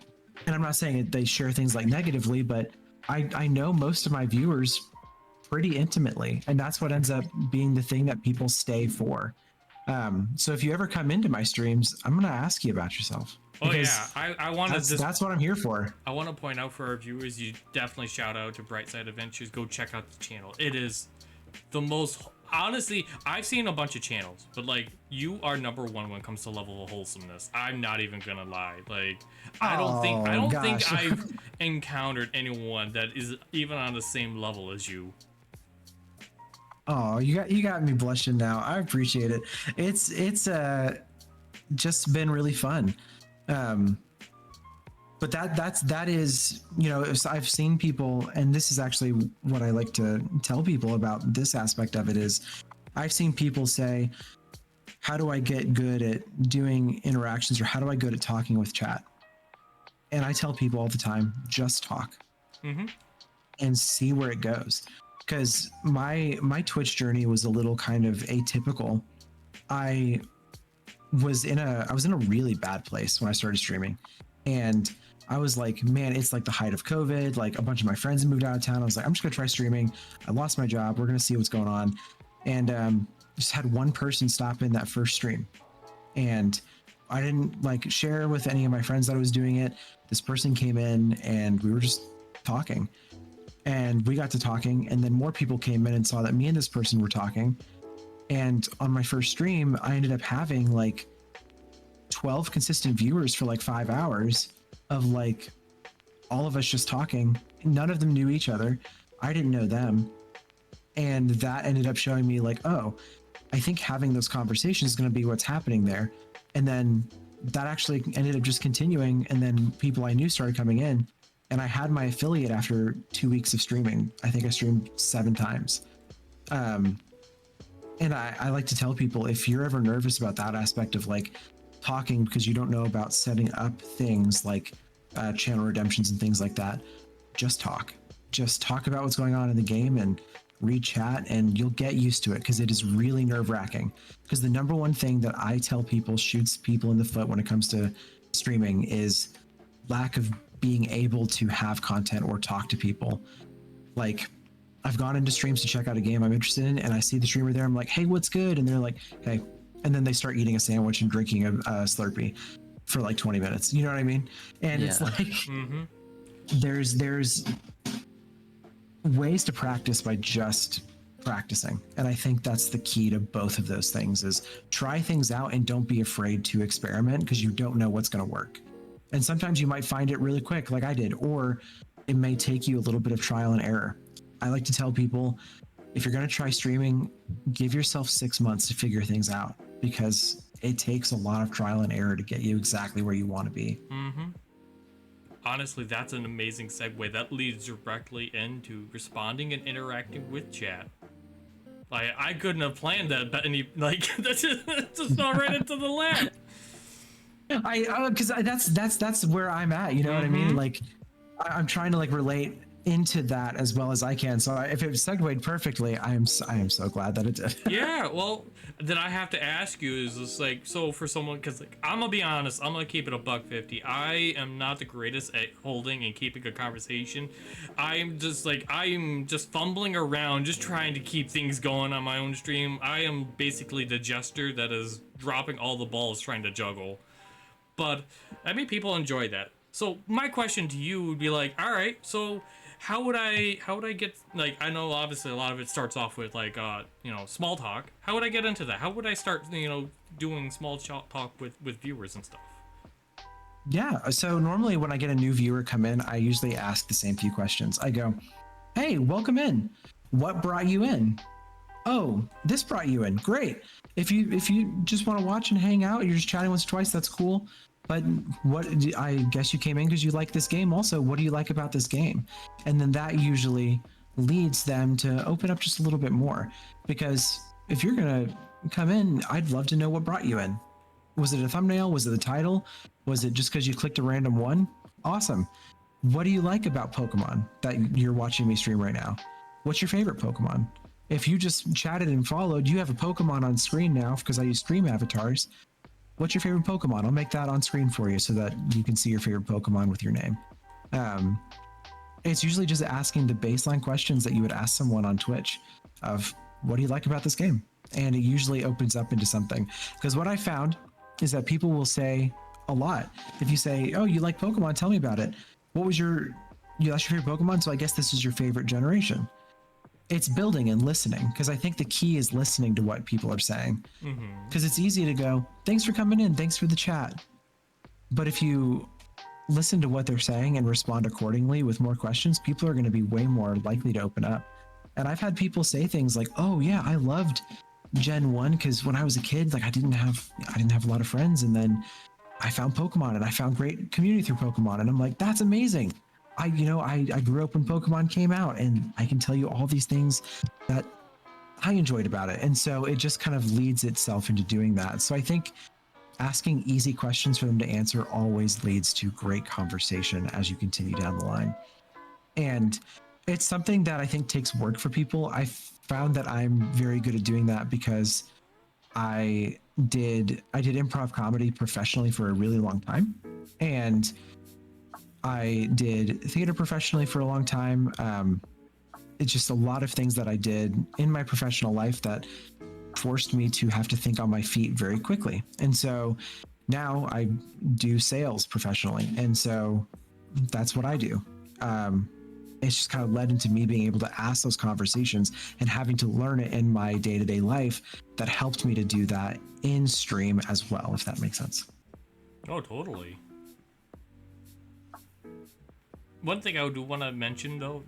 I'm not saying that they share things like negatively, but I know most of my viewers pretty intimately, and that's what ends up being the thing that people stay for. So if you ever come into my streams, I'm gonna ask you about yourself. Oh yeah, I want to. That's what I'm here for. I want to point out for our viewers, you definitely shout out to Brightsideadventures. Go check out the channel. It is the most. Honestly, I've seen a bunch of channels, but like you are number one when it comes to level of wholesomeness. I'm not even gonna lie. Like I don't think I've encountered anyone that is even on the same level as you. Oh, you got me blushing now. I appreciate it. It's just been really fun. But that is, you know, I've seen people, and this is actually what I like to tell people about this aspect of it is I've seen people say, how do I get good at doing interactions, or how do I get good at talking with chat? And I tell people all the time, just talk and see where it goes. Because my Twitch journey was a little kind of atypical. I was in a really bad place when I started streaming, and I was like, man, it's like the height of COVID. Like a bunch of my friends moved out of town. I was like, I'm just gonna try streaming. I lost my job. We're gonna see what's going on. And just had one person stop in that first stream, and I didn't like share with any of my friends that I was doing it. This person came in, and we were just talking, and we got to talking, and then more people came in and saw that me and this person were talking. And on my first stream, I ended up having like 12 consistent viewers for like 5 hours of like all of us just talking. None of them knew each other. I didn't know them. And that ended up showing me like, oh, I think having those conversations is going to be what's happening there. And then that actually ended up just continuing. And then people I knew started coming in, and I had my affiliate after 2 weeks of streaming. I think I streamed 7 times. And I like to tell people, if you're ever nervous about that aspect of like talking because you don't know about setting up things like channel redemptions and things like that, just talk about what's going on in the game and read chat, and you'll get used to it, because it is really nerve-wracking. Because the number one thing that I tell people shoots people in the foot when it comes to streaming is lack of being able to have content or talk to people. Like, I've gone into streams to check out a game I'm interested in, and I see the streamer there. I'm like, hey, what's good? And they're like, hey. And then they start eating a sandwich and drinking a Slurpee for like 20 minutes. You know what I mean? And it's like, there's ways to practice by just practicing. And I think that's the key to both of those things, is try things out and don't be afraid to experiment, because you don't know what's going to work. And sometimes you might find it really quick, like I did, or it may take you a little bit of trial and error. I like to tell people, if you're going to try streaming, give yourself 6 months to figure things out, because it takes a lot of trial and error to get you exactly where you want to be. Honestly, that's an amazing segue. That leads directly into responding and interacting with chat. Like, I couldn't have planned that, but that's just fell right into the lap. Because that's where I'm at. You know what I mean? Like, I'm trying to like relate into that as well as I can. So if it segued perfectly, I am so glad that it did. Yeah, well, then I have to ask you, is this like, so for someone, because like, I'm gonna be honest, I'm gonna keep it $1.50. I am not the greatest at holding and keeping a conversation. I'm just fumbling around, just trying to keep things going on my own stream. I am basically the jester that is dropping all the balls trying to juggle. But I mean, people enjoy that. So my question to you would be like, all right, so how would I get, like, I know obviously a lot of it starts off with like, small talk. How would I get into that? How would I start, doing small talk with viewers and stuff? Yeah. So normally when I get a new viewer come in, I usually ask the same few questions. I go, hey, welcome in. What brought you in? Oh, this brought you in. Great. If you just want to watch and hang out, you're just chatting once or twice, that's cool. But I guess you came in because you like this game also. What do you like about this game? And then that usually leads them to open up just a little bit more. Because if you're going to come in, I'd love to know what brought you in. Was it a thumbnail? Was it the title? Was it just because you clicked a random one? Awesome. What do you like about Pokemon that you're watching me stream right now? What's your favorite Pokemon? If you just chatted and followed, you have a Pokemon on screen now because I use stream avatars. What's your favorite Pokemon? I'll make that on screen for you so that you can see your favorite Pokemon with your name. It's usually just asking the baseline questions that you would ask someone on Twitch of, what do you like about this game? and it usually opens up into something. Because what I found is that people will say a lot. If you say, oh, you like Pokemon, tell me about it. What was that's your favorite Pokemon? So I guess this is your favorite generation. It's building and listening, because I think the key is listening to what people are saying. Because it's easy to go, thanks for coming in, thanks for the chat. But if you listen to what they're saying and respond accordingly with more questions, people are going to be way more likely to open up. And I've had people say things like, oh yeah, I loved Gen 1 because when I was a kid, like I didn't have a lot of friends, and then I found Pokemon and I found great community through Pokemon. And I'm like, that's amazing. I grew up when Pokemon came out, and I can tell you all these things that I enjoyed about it. And so it just kind of leads itself into doing that. So I think asking easy questions for them to answer always leads to great conversation as you continue down the line. And it's something that I think takes work for people. I found that I'm very good at doing that because I did improv comedy professionally for a really long time, and I did theater professionally for a long time. It's just a lot of things that I did in my professional life that forced me to have to think on my feet very quickly. And so now I do sales professionally. And so that's what I do. It's just kind of led into me being able to ask those conversations and having to learn it in my day-to-day life that helped me to do that in stream as well, if that makes sense. Oh, totally. One thing I do want to mention, though,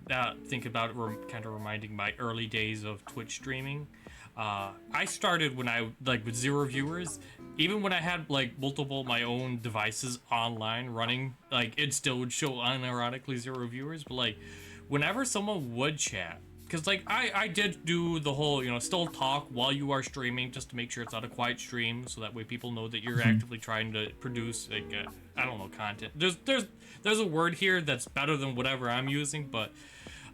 think about it, kind of reminding my early days of Twitch streaming. I started when I, with 0 viewers. Even when I had, multiple my own devices online running, it still would show unironically 0 viewers. But, whenever someone would chat, because, I did do the whole, still talk while you are streaming just to make sure it's not a quiet stream, so that way people know that you're actively trying to produce, I don't know, content. There's a word here that's better than whatever I'm using, but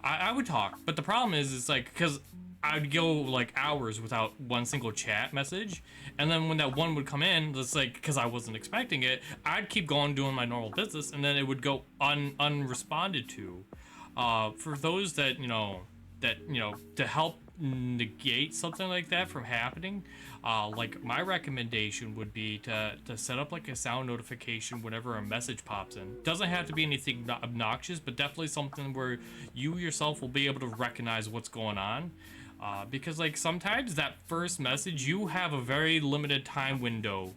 I would talk. But the problem is, because I'd go, hours without one single chat message, and then when that one would come in, it's because I wasn't expecting it, I'd keep going doing my normal business, and then it would go unresponded to. For those that, to help negate something like that from happening, my recommendation would be to set up a sound notification whenever a message pops in. Doesn't have to be anything obnoxious, but definitely something where you yourself will be able to recognize what's going on. Because sometimes that first message, you have a very limited time window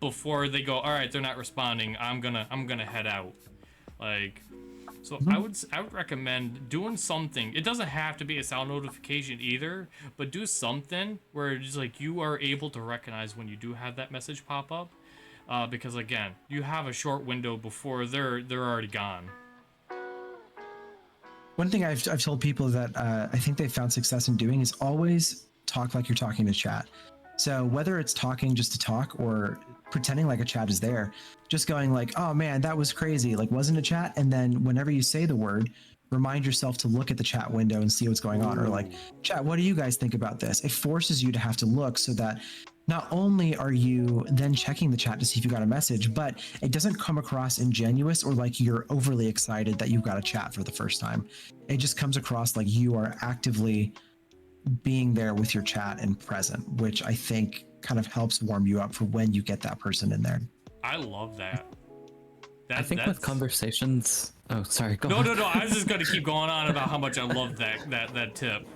before they go, all right, they're not responding, I'm gonna head out. So I would recommend doing something. It doesn't have to be a sound notification either, but do something where it's you are able to recognize when you do have that message pop up, because again, you have a short window before they're already gone. One thing I've told people that I think they've found success in doing is always talk like you're talking to chat. So whether it's talking just to talk or pretending like a chat is there, just going oh man, that was crazy, wasn't a chat. And then whenever you say the word, remind yourself to look at the chat window and see what's going on. Or chat, what do you guys think about this? It forces you to have to look, so that not only are you then checking the chat to see if you got a message, but it doesn't come across ingenuous or you're overly excited that you've got a chat for the first time. It just comes across you are actively being there with your chat and present, which I think kind of helps warm you up for when you get that person in there. I love that. I think with conversations... Oh, sorry, go on. No, I was just going to keep going on about how much I love that tip.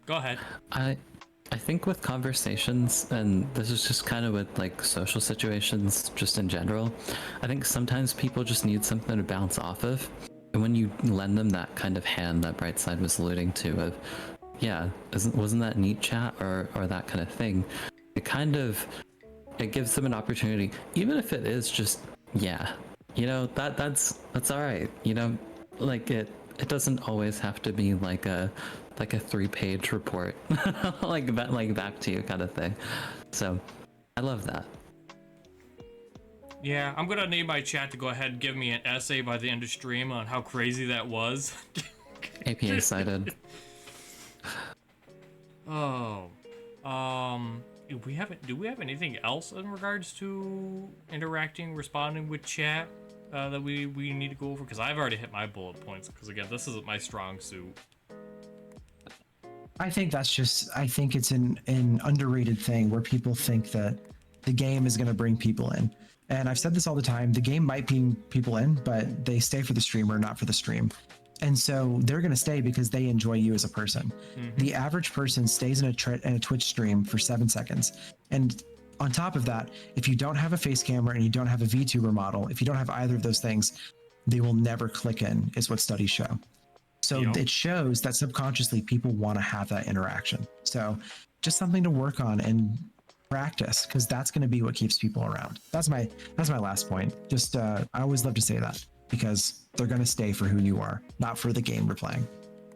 Go ahead. I think with conversations, and this is just kind of with social situations just in general, I think sometimes people just need something to bounce off of. And when you lend them that kind of hand that Brightside was alluding to of, yeah, wasn't that neat chat or that kind of thing, it gives them an opportunity, even if it is just, yeah, that's all right. It doesn't always have to be like a 3-page report, back to you kind of thing. So I love that. Yeah, I'm gonna need my chat to go ahead and give me an essay by the end of stream on how crazy that was. APA cited. Oh, do we have anything else in regards to interacting, responding with chat that we need to go over? Because I've already hit my bullet points. Because again, this isn't my strong suit. I think it's an underrated thing where people think that the game is going to bring people in. And I've said this all the time, the game might bring people in, but they stay for the streamer, not for the stream. And so they're going to stay because they enjoy you as a person. The average person stays in a Twitch stream for 7 seconds. And on top of that, if you don't have a face camera and you don't have a VTuber model, if you don't have either of those things, they will never click in, is what studies show. So it shows that subconsciously people want to have that interaction. So just something to work on and practice, because that's going to be what keeps people around. That's my last point. Just I always love to say that, because they're going to stay for who you are, not for the game we're playing.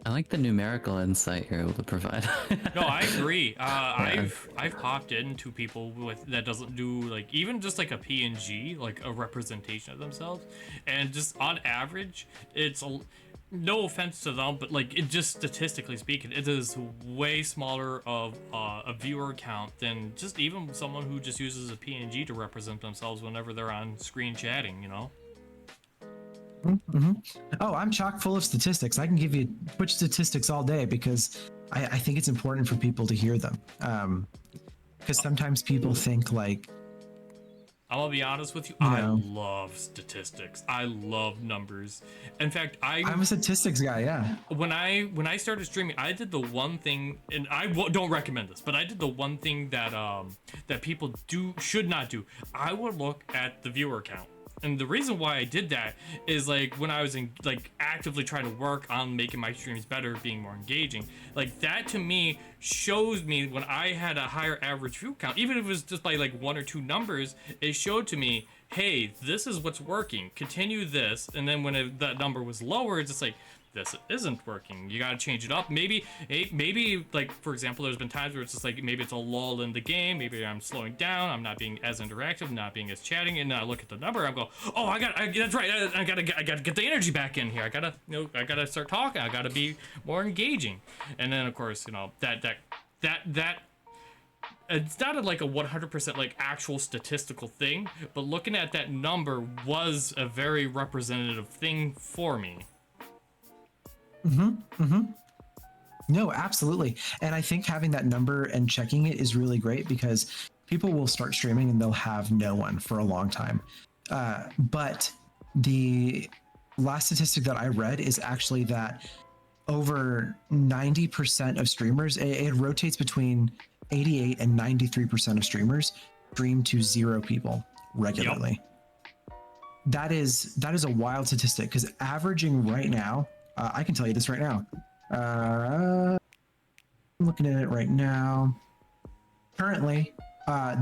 I like the numerical insight you're able to provide. No, I agree. I've popped into people with that doesn't do like even just like a PNG, like a representation of themselves, and just on average, it's no offense to them, but like it just statistically speaking, it is way smaller of a viewer count than just even someone who just uses a PNG to represent themselves whenever they're on screen chatting, you know? Oh, I'm chock full of statistics. I can give you Twitch statistics all day, because I think it's important for people to hear them. Because sometimes people think like, I'm gonna be honest with you, I love statistics. I love numbers. In fact, I'm a statistics guy. Yeah. When I started streaming, I did the one thing, and don't recommend this, but I did the one thing that that people should not do. I would look at the viewer count. And the reason why I did that is like when I was actively trying to work on making my streams better, being more engaging, like that to me shows me when I had a higher average view count, even if it was just by like 1 or 2 numbers, it showed to me, hey, this is what's working, continue this. And then when that number was lower, it's just like, this isn't working, you gotta change it up. Maybe like, for example, there's been times where it's just like, maybe it's a lull in the game, maybe I'm slowing down, I'm not being as interactive, not being as chatting, and then I look at the number, I go, oh, that's right, I gotta get the energy back in here, I gotta start talking, I gotta be more engaging. And then of course, that it's not like a 100% like actual statistical thing, but looking at that number was a very representative thing for me. No, absolutely. And I think having that number and checking it is really great, because people will start streaming and they'll have no one for a long time. But the last statistic that I read is actually that over 90% of streamers, it rotates between 88 and 93% of streamers stream to 0 people regularly. Yep. That is a wild statistic, because averaging right now, I can tell you this right now. I'm looking at it right now. Currently,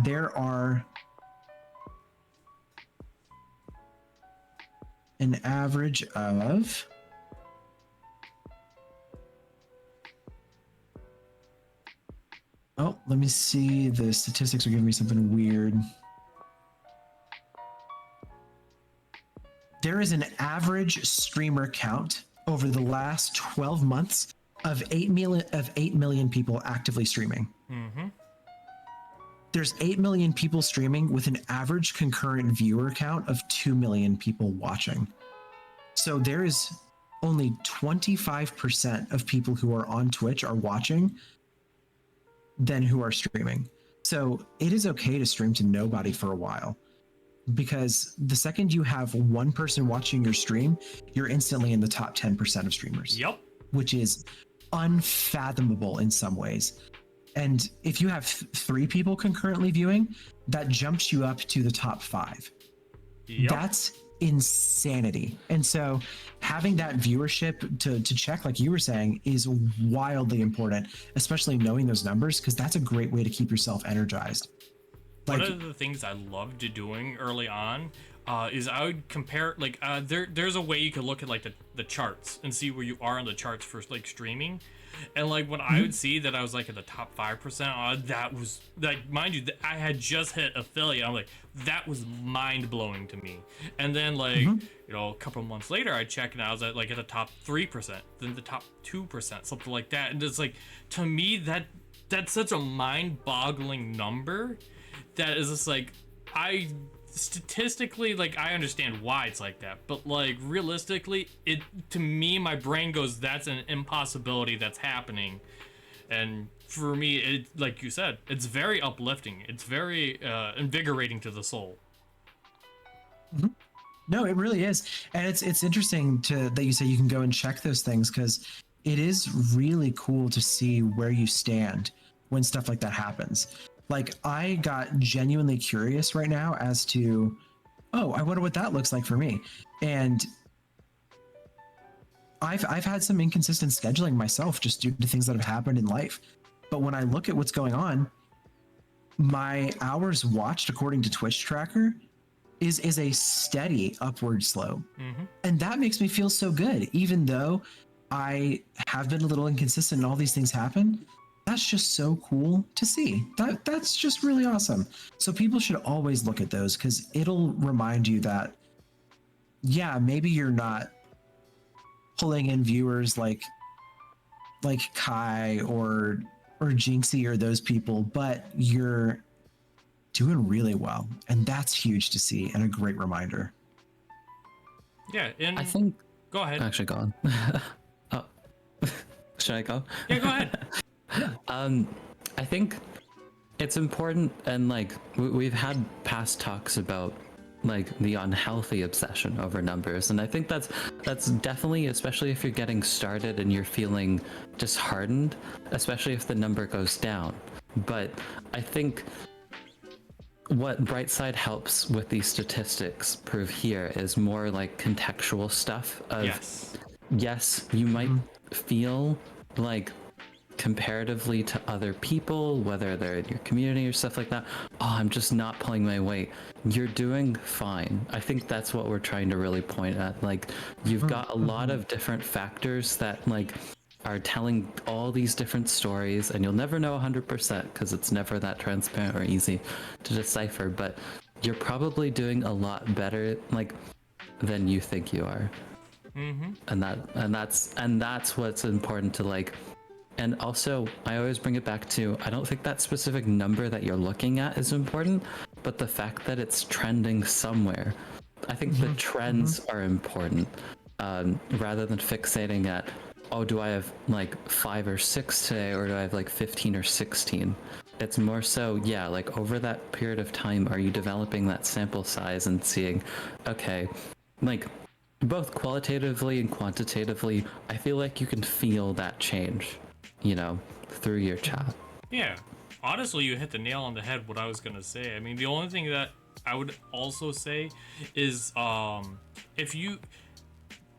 there are an average of let me see. The statistics are giving me something weird. There is an average streamer count over the last 12 months of 8 million people actively streaming. There's 8 million people streaming with an average concurrent viewer count of 2 million people watching. So there is only 25% of people who are on Twitch are watching than who are streaming. So it is okay to stream to nobody for a while, because the second you have one person watching your stream, you're instantly in the top 10% of streamers. Yep. Which is unfathomable in some ways. And if you have 3 people concurrently viewing, that jumps you up to the top 5. Yep. That's insanity. And so having that viewership to check, like you were saying, is wildly important, especially knowing those numbers, because that's a great way to keep yourself energized. One of the things I loved doing early on is I would compare, like, there's a way you could look at like the charts and see where you are on the charts for like streaming. And like when I would see that I was like in the top 5%, that was like, mind you, I had just hit affiliate. I'm like, that was mind blowing to me. And then like, a couple of months later, I check and I was at the top 3%, then the top 2%, something like that. And it's like, to me, that's such a mind boggling number. That is just like, statistically, like, I understand why it's like that, but like realistically, to me, my brain goes, that's an impossibility that's happening. And for me, it, like you said, it's very uplifting. It's very invigorating to the soul. No, it really is, and it's interesting that you say you can go and check those things, because it is really cool to see where you stand when stuff like that happens. Like, I got genuinely curious right now as to, oh, I wonder what that looks like for me, and I've had some inconsistent scheduling myself just due to things that have happened in life. But when I look at what's going on, my hours watched according to Twitch tracker is a steady upward slope. And that makes me feel so good. Even though I have been a little inconsistent and all these things happen, that's just so cool to see. That's just really awesome. So people should always look at those, because it'll remind you that, yeah, maybe you're not pulling in viewers like Kai or Jinxie or those people, but you're doing really well, and that's huge to see and a great reminder. Yeah, and I think. Go ahead. Actually, go on. Oh, should I go? Yeah, go ahead. I think it's important, and like we've had past talks about like the unhealthy obsession over numbers, and I think that's definitely, especially if you're getting started and you're feeling disheartened, especially if the number goes down. But I think what Brightside helps with these statistics prove here is more like contextual stuff of, yes, you might feel like comparatively to other people, whether they're in your community or stuff like that, oh, I'm just not pulling my weight. You're doing fine. I think that's what we're trying to really point at. Like, you've got a lot of different factors that like are telling all these different stories, and you'll never know 100% because it's never that transparent or easy to decipher, but you're probably doing a lot better like than you think you are. And that's what's important to like. And also, I always bring it back to, I don't think that specific number that you're looking at is important, but the fact that it's trending somewhere. I think the trends are important, rather than fixating at, oh, do I have like 5 or 6 today, or do I have like 15 or 16? It's more so, yeah, like over that period of time, are you developing that sample size and seeing, okay, like both qualitatively and quantitatively, I feel like you can feel that change, you know, through your chat. Yeah, honestly, you hit the nail on the head. What I was gonna say. I mean, the only thing that I would also say is, if you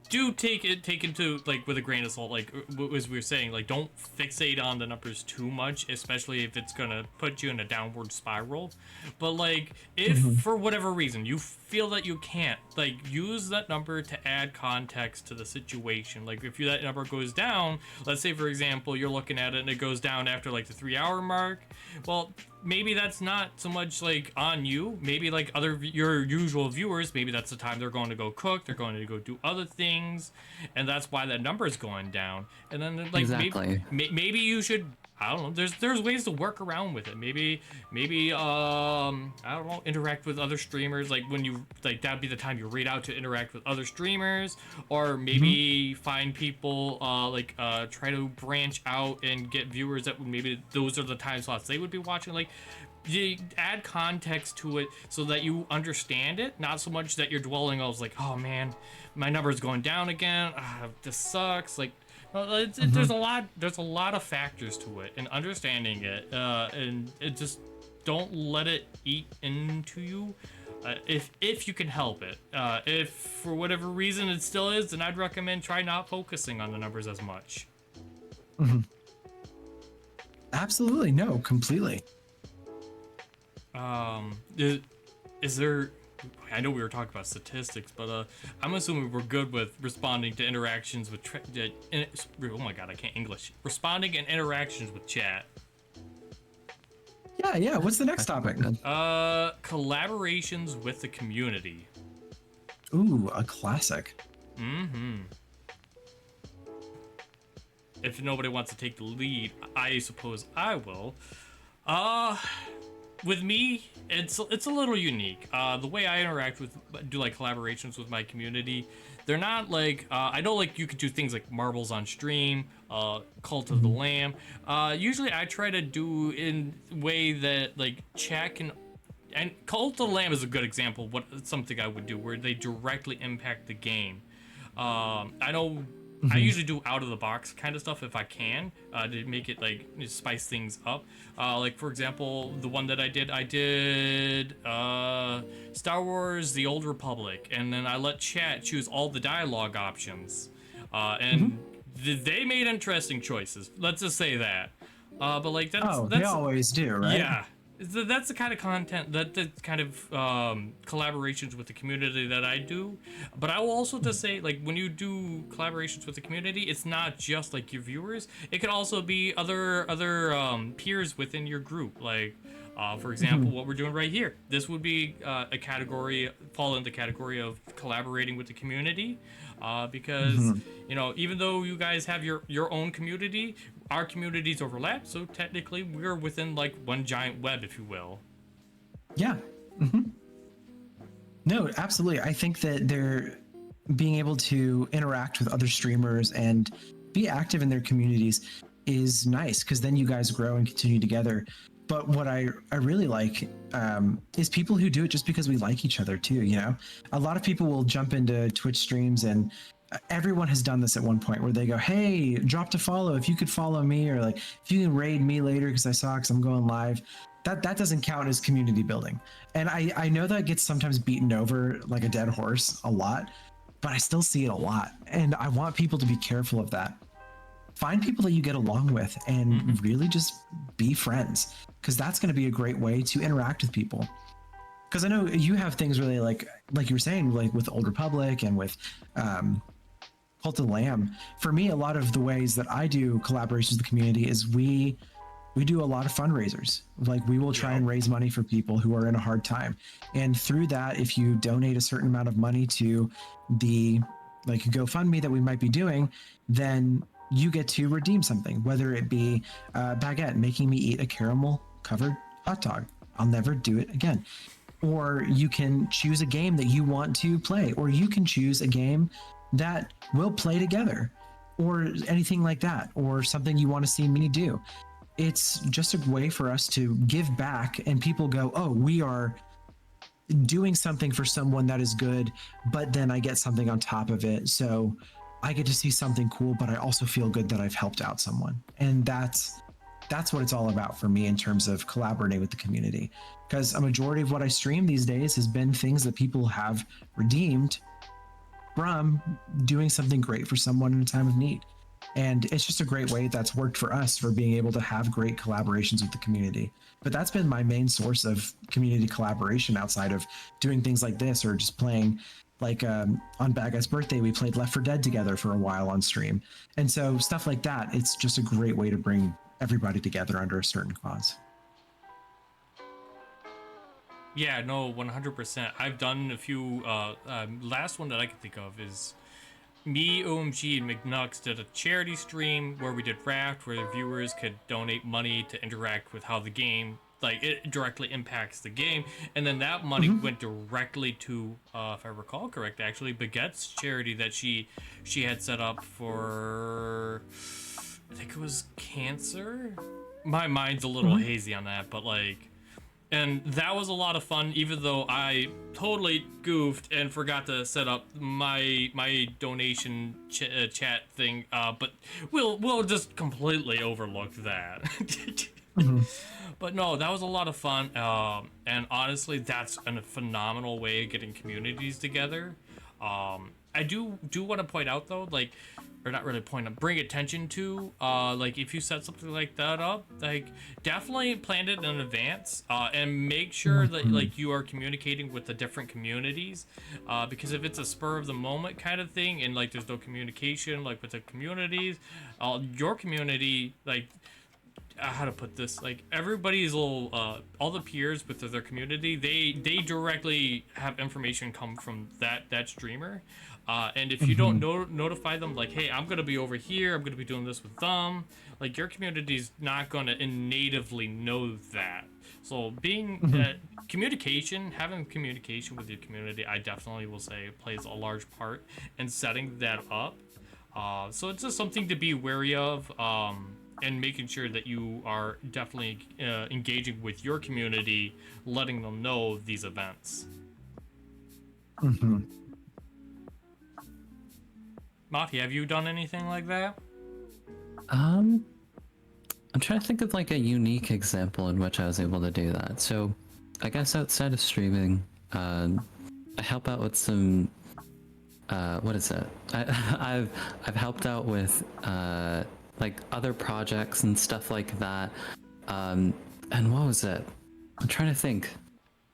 do take into like with a grain of salt, like as we were saying, like don't fixate on the numbers too much, especially if it's gonna put you in a downward spiral. But like if for whatever reason you feel that you can't, like use that number to add context to the situation. Like if that number goes down, let's say for example you're looking at it and it goes down after like the 3-hour mark, well, maybe that's not so much like on you. Maybe like your usual viewers, maybe that's the time they're going to go cook, they're going to go do other things, and that's why that number is going down. And then like maybe you should, I don't know, there's ways to work around with it. Maybe I don't know, interact with other streamers, like when you like that'd be the time you read out to interact with other streamers, or maybe find people try to branch out and get viewers that maybe those are the time slots they would be watching. Like you add context to it so that you understand it, not so much that you're dwelling on like, oh man, my number's going down again, this sucks. Like, well, there's a lot of factors to it, and understanding it, and it just don't let it eat into you, if you can help it. If for whatever reason it still is, then I'd recommend try not focusing on the numbers as much. Absolutely, no, completely. Is there? I know we were talking about statistics, but I'm assuming we're good with responding to interactions with oh my god, I can't English. Responding and interactions with chat. Yeah. What's the next topic? Collaborations with the community. Ooh, a classic. If nobody wants to take the lead, I suppose I will. With me, it's a little unique. The way I do like collaborations with my community, they're not like I know like you could do things like marbles on stream, Cult of the Lamb. Usually I try to do in way that like chat can, and Cult of the Lamb is a good example of what something I would do where they directly impact the game. I know I usually do out of the box kind of stuff if I can, to make it like spice things up. Like for example, the one that I did Star Wars: The Old Republic, and then I let chat choose all the dialogue options, and they made interesting choices. Let's just say that. But like that's they always do, right? Yeah. That's the kind of content, the kind of collaborations with the community that I do. But I will also just say, like, when you do collaborations with the community, it's not just like your viewers. It could also be other peers within your group. Like, for example, what we're doing right here. This would be a category, fall in the category of collaborating with the community. Because, you know, even though you guys have your own community, our communities overlap, so technically we're within like one giant web, if you will. Yeah. No, absolutely. I think that they're being able to interact with other streamers and be active in their communities is nice, because then you guys grow and continue together. But what I really like is people who do it just because we like each other too. You know, a lot of people will jump into Twitch streams, and everyone has done this at one point where they go, hey, drop to follow if you could follow me, or like if you can raid me later because I'm going live. That doesn't count as community building. And I know that gets sometimes beaten over like a dead horse a lot, but I still see it a lot. And I want people to be careful of that. Find people that you get along with and really just be friends, because that's going to be a great way to interact with people. Because I know you have things really like you were saying, like with Old Republic and with Cult of the Lamb. For me, a lot of the ways that I do collaborations with the community is we do a lot of fundraisers. Like we will try and raise money for people who are in a hard time. And through that, if you donate a certain amount of money to the like GoFundMe that we might be doing, then you get to redeem something, whether it be Baguette making me eat a caramel covered hot dog. I'll never do it again. Or you can choose a game that you want to play, or you can choose a game that we'll play together, or anything like that, or something you want to see me do. It's just a way for us to give back, and people go, oh, we are doing something for someone that is good, but then I get something on top of it. So I get to see something cool, but I also feel good that I've helped out someone. And that's what it's all about for me in terms of collaborating with the community. Because a majority of what I stream these days has been things that people have redeemed from doing something great for someone in a time of need. And it's just a great way that's worked for us for being able to have great collaborations with the community. But that's been my main source of community collaboration outside of doing things like this, or just playing. Like on Baguette's birthday, we played Left 4 Dead together for a while on stream. And so stuff like that, it's just a great way to bring everybody together under a certain cause. Yeah, no, 100%. I've done a few, last one that I can think of is me, OMG, and McNux did a charity stream where we did Raft, where the viewers could donate money to interact with how the game, like, it directly impacts the game. And then that money went directly to, if I recall correct, actually, Baguette's charity that she had set up for, I think it was cancer? My mind's a little hazy on that, but, like, and that was a lot of fun, even though I totally goofed and forgot to set up my donation chat thing. But we'll just completely overlook that. But no, that was a lot of fun. And honestly, that's a phenomenal way of getting communities together. I do want to point out though, like, or not really point out, bring attention to, like, if you set something like that up, like, definitely plan it in advance, and make sure that, like, you are communicating with the different communities, because if it's a spur of the moment kind of thing, and, like, there's no communication, like, with the communities, your community, like, how to put this, like, everybody's little, all the peers with their community, they directly have information come from that streamer. And if you don't notify them, like, hey, I'm going to be over here, I'm going to be doing this with them, like, your community's not going to natively know that. So being communication, having communication with your community, I definitely will say plays a large part in setting that up. So it's just something to be wary of, and making sure that you are definitely engaging with your community, letting them know these events. Mafia, have you done anything like that? I'm trying to think of like a unique example in which I was able to do that. So, I guess outside of streaming, I help out with some. What is it? I've helped out with like other projects and stuff like that. And what was it? I'm trying to think.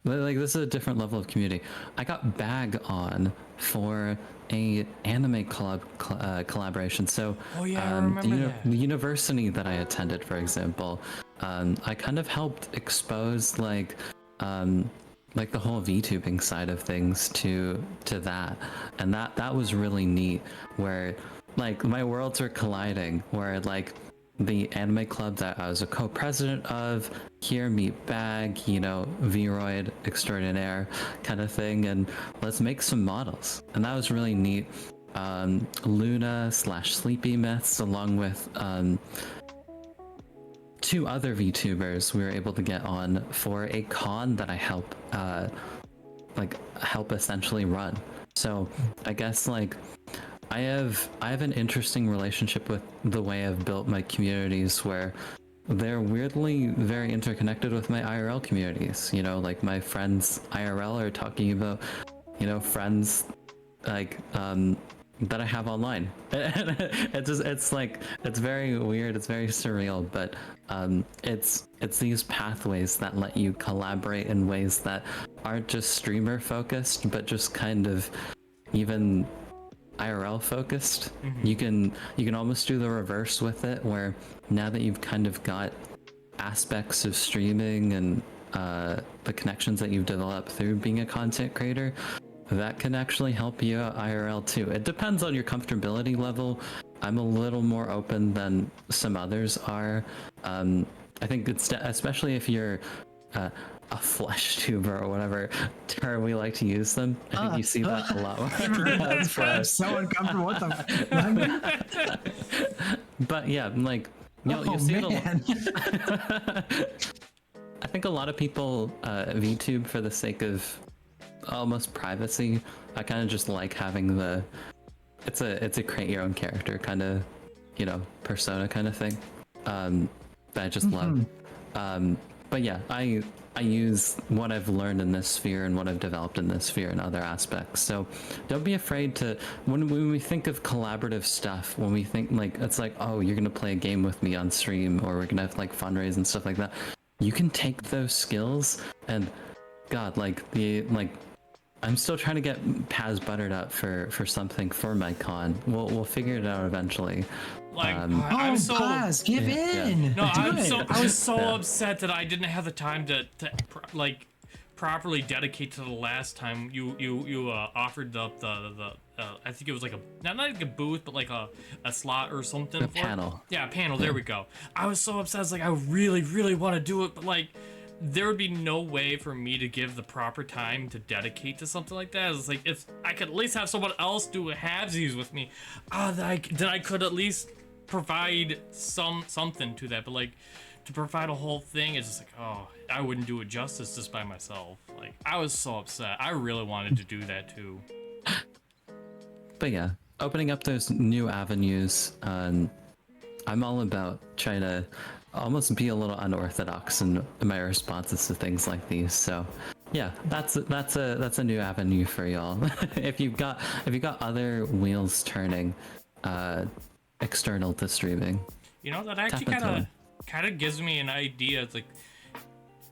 Like this is a different level of community. I got Bag on for a anime collaboration. So Oh yeah, I remember that. the university that I attended, for example, I kind of helped expose like the whole VTubing side of things to that, and that was really neat. Where like my worlds are colliding. Where like the anime club that I was a co-president of, here meet Bag, you know, Vroid extraordinaire kind of thing, and let's make some models. And that was really neat. Luna / Sleepy Myths, along with two other VTubers, we were able to get on for a con that I help essentially run. So I guess like I have an interesting relationship with the way I've built my communities, where they're weirdly very interconnected with my IRL communities. You know, like my friends IRL are talking about, you know, friends like that I have online. It's like, it's very weird, it's very surreal, but it's these pathways that let you collaborate in ways that aren't just streamer focused, but just kind of even IRL focused. You can almost do the reverse with it, where now that you've kind of got aspects of streaming and the connections that you've developed through being a content creator, that can actually help you out IRL too. It depends on your comfortability level. I'm a little more open than some others are. I think it's especially if you're a flesh tuber or whatever term we like to use them. I think you see that a lot. I'm so uncomfortable with them. But yeah, like you'll see it a lot. I think a lot of people VTube for the sake of almost privacy. I kind of just like having it's a create your own character kind of, you know, persona kind of thing that I just love. But yeah, I use what I've learned in this sphere and what I've developed in this sphere in other aspects. So don't be afraid to, when we think of collaborative stuff, when we think like, it's like, oh, you're going to play a game with me on stream, or we're going to have like fundraise and stuff like that. You can take those skills and God, I'm still trying to get Paz buttered up for something for my con. We'll figure it out eventually. Like, Paz, give in. No, I was so upset that I didn't have the time to properly dedicate to the last time you offered up the I think it was like not like a booth, but like a slot or something. A panel. Yeah, a panel. There we go. I was so upset. I was like, I really want to do it, but like, there would be no way for me to give the proper time to dedicate to something like that. It's like, if I could at least have someone else do a halvesies with me, that I could at least provide something to that. But like, to provide a whole thing, it's just like, oh, I wouldn't do it justice just by myself. Like, I was so upset. I really wanted to do that too. But yeah, opening up those new avenues, I'm all about trying to almost be a little unorthodox in my responses to things like these. So yeah, that's a new avenue for y'all. if you've got other wheels turning external to streaming, you know, that actually kind of gives me an idea. It's like,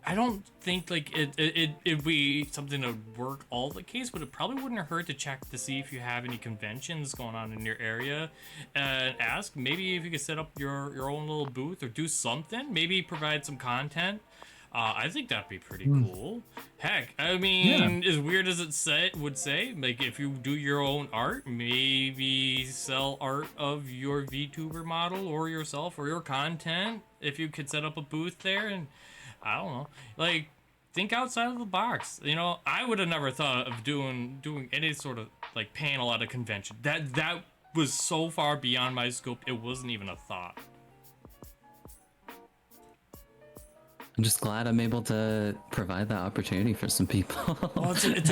I don't think like it'd be something that would work all the case, but it probably wouldn't hurt to check to see if you have any conventions going on in your area, and ask maybe if you could set up your own little booth or do something, maybe provide some content. I think that'd be pretty cool. Heck, I mean, as weird as it would say, like if you do your own art, maybe sell art of your VTuber model or yourself or your content. If you could set up a booth there, and I don't know. Like, think outside of the box. You know, I would have never thought of doing any sort of like panel at a convention. That was so far beyond my scope. It wasn't even a thought. I'm just glad I'm able to provide that opportunity for some people. Oh, it's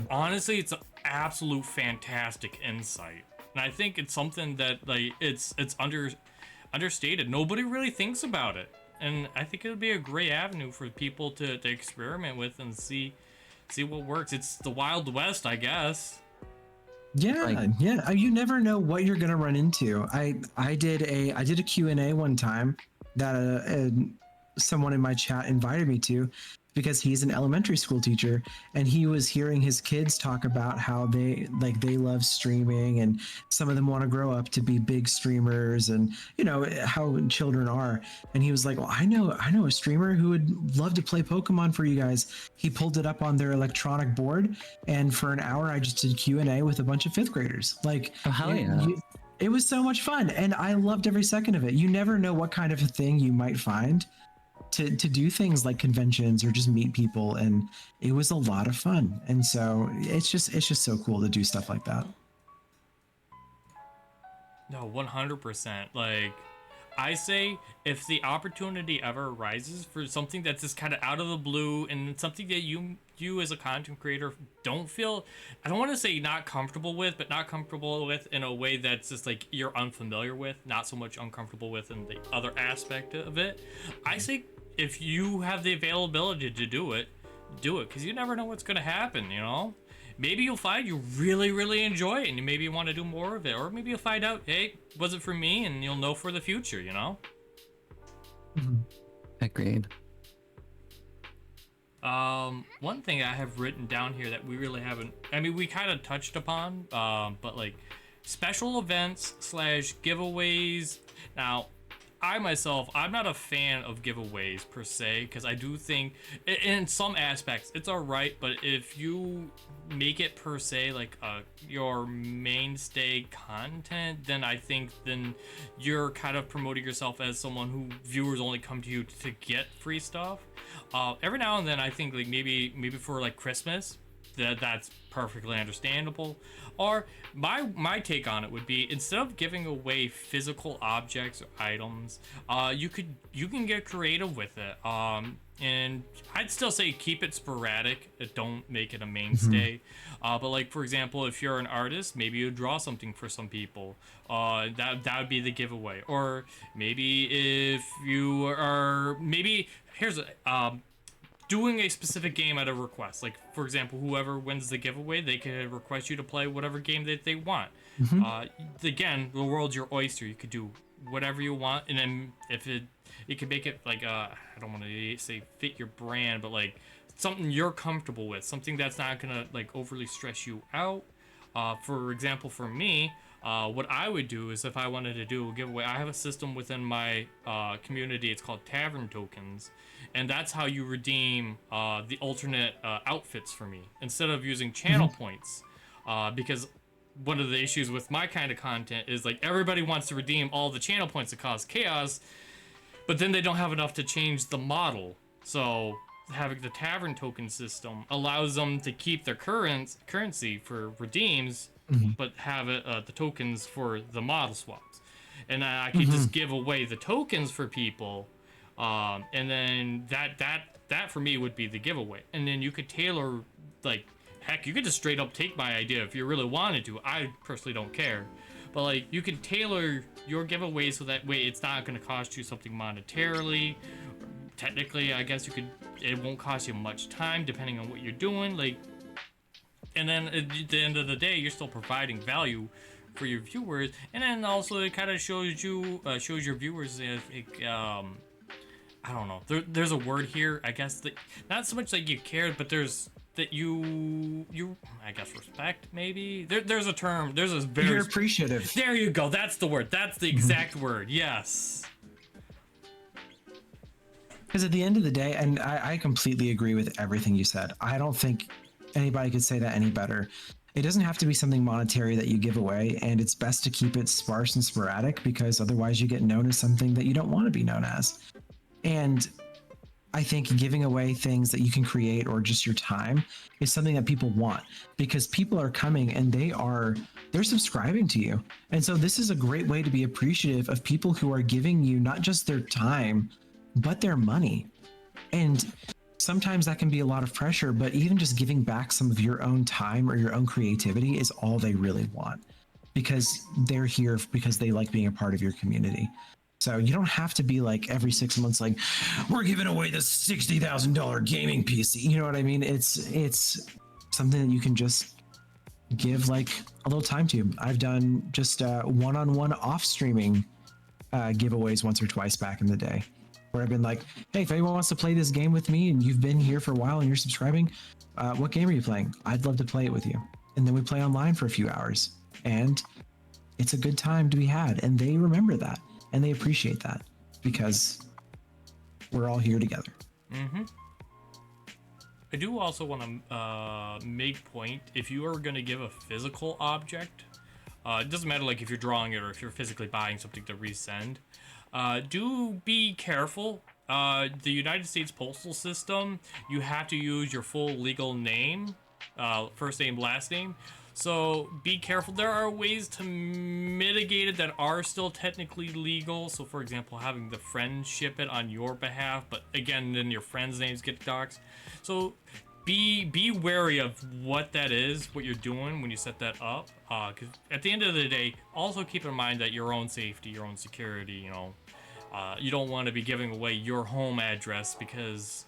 honestly, it's an absolute fantastic insight. And I think it's something that like it's understated. Nobody really thinks about it. And I think it would be a great avenue for people to experiment with and see what works. It's the Wild West, I guess. Yeah, yeah. You never know what you're gonna run into. I did a Q&A one time that someone in my chat invited me to, because he's an elementary school teacher, and he was hearing his kids talk about how they love streaming, and some of them want to grow up to be big streamers, and you know how children are. And he was like, well, I know a streamer who would love to play Pokemon for you guys. He pulled it up on their electronic board, and for an hour I just did Q&A with a bunch of fifth graders. Like, oh, hell yeah. It was so much fun, and I loved every second of it. You never know what kind of a thing you might find to do things like conventions or just meet people, and it was a lot of fun. And so it's just so cool to do stuff like that. No, 100%. Like, I say if the opportunity ever arises for something that's just kind of out of the blue and something that you as a content creator don't feel, I don't want to say not comfortable with, but not comfortable with in a way that's just like you're unfamiliar with, not so much uncomfortable with in the other aspect of it, I say if you have the availability to do it, because you never know what's going to happen, you know? Maybe you'll find you really, really enjoy it and you maybe want to do more of it. Or maybe you'll find out, hey, it wasn't for me, and you'll know for the future, you know? Mm-hmm. Agreed. One thing I have written down here that we really haven't, I mean, we kind of touched upon, but like special events / giveaways. Now, I myself, I'm not a fan of giveaways per se, because I do think in some aspects it's all right, but if you make it per se like your mainstay content, then I think then you're kind of promoting yourself as someone who viewers only come to you to get free stuff. Every now and then I think like maybe for like Christmas, that's perfectly understandable. Or my take on it would be, instead of giving away physical objects or items, you can get creative with it. And I'd still say keep it sporadic. Don't make it a mainstay. But like, for example, if you're an artist, maybe you draw something for some people. That would be the giveaway. Or maybe if you are here's doing a specific game at a request. Like, for example, whoever wins the giveaway, they can request you to play whatever game that they want. Again, the world's your oyster. You could do whatever you want, and then if you can make it like I don't want to say fit your brand, but like something you're comfortable with, something that's not gonna like overly stress you out. For example, for me, what I would do is if I wanted to do a giveaway, I have a system within my community. It's called Tavern Tokens, and that's how you redeem the alternate outfits for me instead of using channel points. Because one of the issues with my kind of content is like everybody wants to redeem all the channel points that cause chaos, but then they don't have enough to change the model. So having the Tavern Token system allows them to keep their currency for redeems, but have it, the tokens for the model swaps. And I could just give away the tokens for people, and then that for me would be the giveaway. And then you could tailor, like, heck, you could just straight up take my idea if you really wanted to. I personally don't care. But like, you could tailor your giveaway so that way it's not going to cost you something monetarily. Technically, I guess it won't cost you much time depending on what you're doing. Like, and then at the end of the day, you're still providing value for your viewers. And then also it kind of shows your viewers if I don't know. There's a word here, I guess, that not so much that you cared, but there's that you I guess respect, maybe. There's a term. There's a very, you're appreciative. There you go. That's the word. That's the exact word. Yes. Because at the end of the day, and I completely agree with everything you said. I don't think anybody could say that any better. It doesn't have to be something monetary that you give away, and it's best to keep it sparse and sporadic, because otherwise you get known as something that you don't want to be known as. And I think giving away things that you can create or just your time is something that people want, because people are coming and they're subscribing to you. And so this is a great way to be appreciative of people who are giving you not just their time, but their money. And sometimes that can be a lot of pressure, but even just giving back some of your own time or your own creativity is all they really want, because they're here because they like being a part of your community. So you don't have to be like every 6 months, like, we're giving away the $60,000 gaming PC. You know what I mean? It's something that you can just give like a little time to. I've done just one-on-one off streaming giveaways once or twice back in the day, where I've been like, hey, if anyone wants to play this game with me and you've been here for a while and you're subscribing, what game are you playing? I'd love to play it with you. And then we play online for a few hours, and it's a good time to be had. And they remember that. And they appreciate that, because we're all here together. Mm-hmm. I do also want to make point, if you are going to give a physical object, it doesn't matter like if you're drawing it or if you're physically buying something to resend, do be careful. The United States postal system, you have to use your full legal name, first name, last name. So be careful. There are ways to mitigate it that are still technically legal. So for example, having the friend ship it on your behalf, but again, then your friends' names get doxxed. So be wary of what that is, what you're doing when you set that up. Because at the end of the day, also keep in mind that your own safety, your own security, you know, you don't want to be giving away your home address because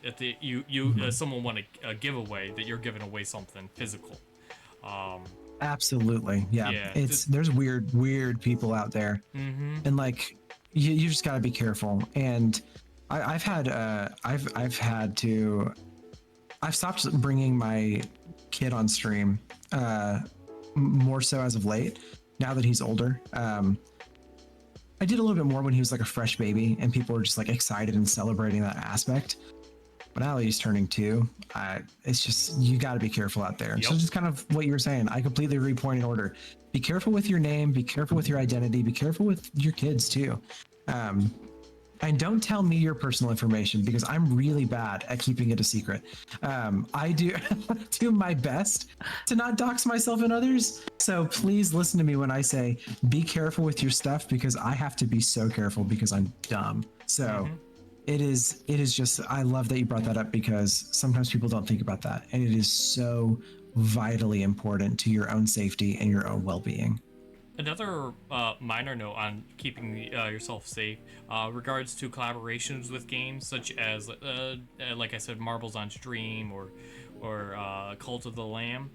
someone want a giveaway that you're giving away something physical. Absolutely, yeah. There's weird people out there, and like you just got to be careful. And I've stopped bringing my kid on stream, more so as of late, now that he's older. I did a little bit more when he was like a fresh baby and people were just like excited and celebrating that aspect. But now that he's turning 2, it's just, you got to be careful out there. Yep. So just kind of what you were saying, I completely agree, point in order. Be careful with your name, be careful with your identity, be careful with your kids too. And don't tell me your personal information, because I'm really bad at keeping it a secret. I do my best to not dox myself and others. So please listen to me when I say be careful with your stuff, because I have to be so careful because I'm dumb. So it is just, I love that you brought that up, because sometimes people don't think about that. And it is so vitally important to your own safety and your own well-being. Another minor note on keeping yourself safe regards to collaborations with games such as, like I said, Marbles on Stream or Cult of the Lamb.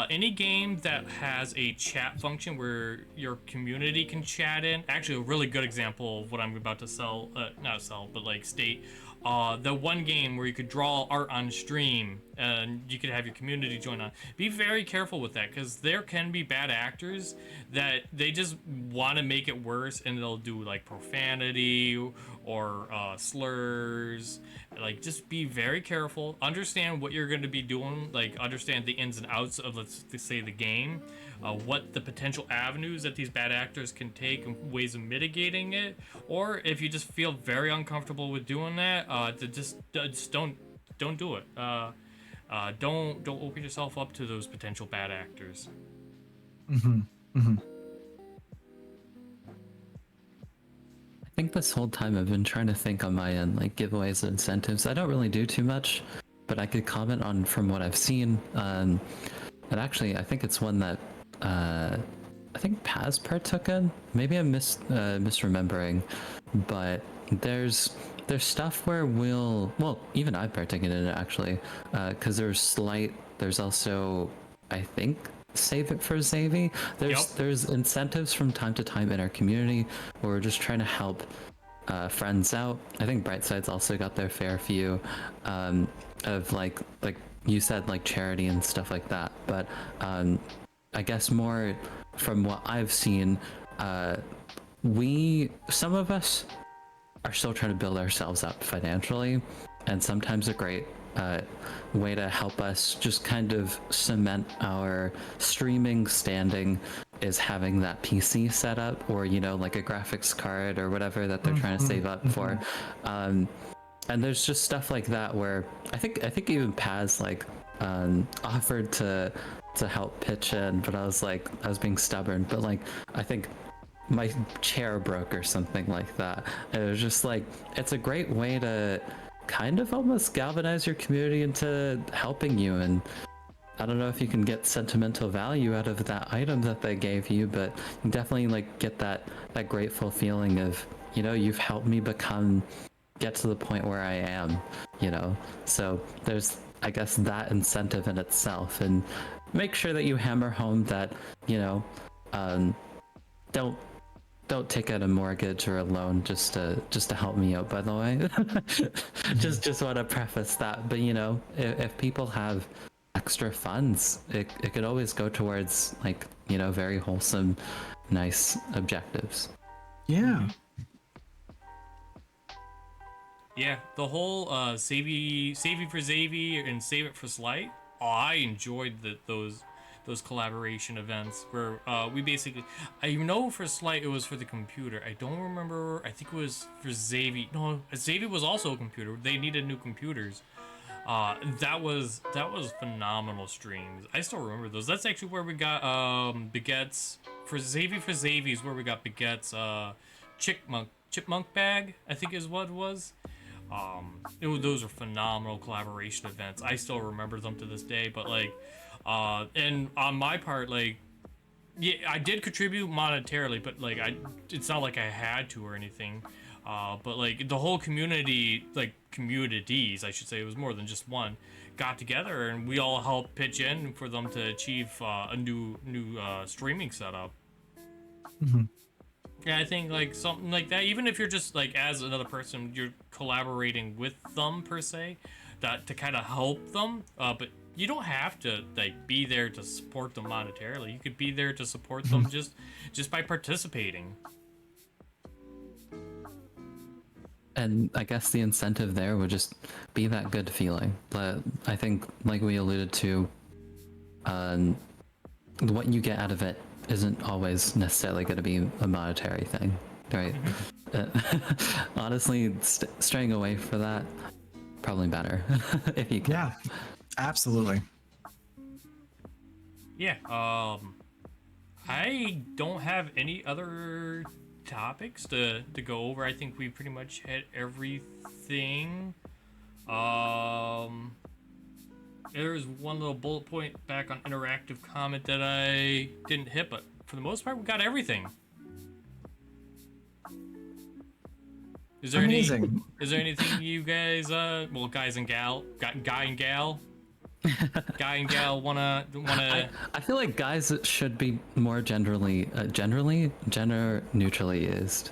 Any game that has a chat function where your community can chat in. Actually, a really good example of what I'm about to state. The one game where you could draw art on stream and you could have your community join on. Be very careful with that, because there can be bad actors that they just want to make it worse, and they'll do like profanity or slurs. Like, just be very careful. Understand what you're going to be doing. Like, understand the ins and outs of, let's say, the game. What the potential avenues that these bad actors can take and ways of mitigating it. Or if you just feel very uncomfortable with doing that, just don't do it. Don't open yourself up to those potential bad actors. I think this whole time I've been trying to think on my end, like giveaways and incentives. I don't really do too much, but I could comment on from what I've seen. And actually, I think it's one that I think Paz partook in. Maybe I'm misremembering, but there's stuff where even I've partaken in it actually, because there's also, I think, Save It for Xavi. There's incentives from time to time in our community where we're just trying to help friends out. I think Brightside's also got their fair few of like you said, like charity and stuff like that. But I guess more from what I've seen, some of us are still trying to build ourselves up financially, and sometimes a great way to help us just kind of cement our streaming standing is having that PC set up, or like a graphics card or whatever that they're trying to save up for. and there's just stuff like that where I think even Paz like offered to help pitch in, but I was being stubborn. But like I think my chair broke or something like that. And it was just like it's a great way to kind of almost galvanize your community into helping you. And I don't know if you can get sentimental value out of that item that they gave you, but you definitely like get that grateful feeling of, you know, you've helped me get to the point where I am, you know. So there's, I guess, that incentive in itself. And make sure that you hammer home that, you know, don't take out a mortgage or a loan just to help me out, by the way. just want to preface that. But you know, if people have extra funds, it could always go towards, like, you know, very wholesome, nice objectives. Yeah. Yeah, the whole save for Xavier and save it for Slight. Oh, I enjoyed those collaboration events where we basically, I know for Slight it was for the computer. I don't remember. I think it was for Xavier. No, Xavier was also a computer. They needed new computers. That was phenomenal streams. I still remember those. That's actually where we got Baguette's for Xavier's where we got Baguette's chipmunk bag, I think is what it was. Those are phenomenal collaboration events. I still remember them to this day. But like, and on my part, like, yeah, I did contribute monetarily, but like it's not like I had to or anything. But like the whole community, like communities, I should say, it was more than just one, got together and we all helped pitch in for them to achieve a new streaming setup. Mm-hmm. Yeah, I think like something like that, even if you're just like as another person, you're collaborating with them per se, that to kind of help them. But you don't have to like be there to support them monetarily. You could be there to support them just by participating. And I guess the incentive there would just be that good feeling. But I think, like we alluded to, what you get out of it isn't always necessarily going to be a monetary thing, right? Honestly, straying away for that, probably better if you can. Yeah, absolutely. Yeah, I don't have any other topics to go over. I think we pretty much hit everything. There's one little bullet point back on interactive comment that I didn't hit, but for the most part we got everything. Is there Amazing. Is there anything you guys well, guy and gal wanna I feel like guys should be more gender neutrally used,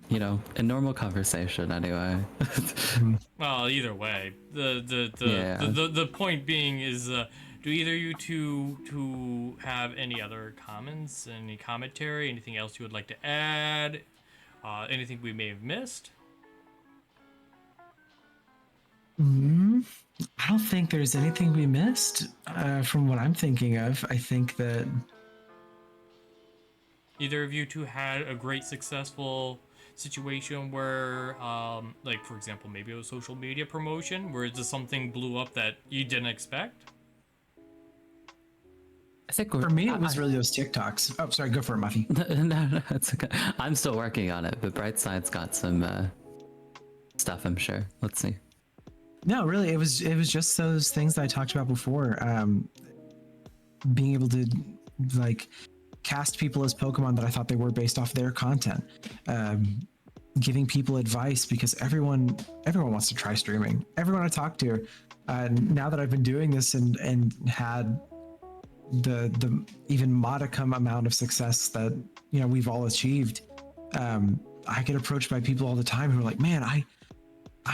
you know, in normal conversation anyway. Well, either way, the point being is, do either you two have any other comments, any commentary, anything else you would like to add, anything we may have missed? I don't think there's anything we missed from what I'm thinking of. I think that either of you two had a great successful situation where, like, for example, maybe it was social media promotion where just something blew up that you didn't expect? I think for me, it was really those TikToks. Oh, sorry, go for it, Muffy. No, it's okay. I'm still working on it, but Brightside's got some stuff, I'm sure. Let's see. No, really, it was just those things that I talked about before. Being able to like cast people as Pokemon that I thought they were based off their content. Giving people advice because everyone wants to try streaming. Everyone I talk to, now that I've been doing this and had the even modicum amount of success that, you know, we've all achieved, I get approached by people all the time who are like, man, I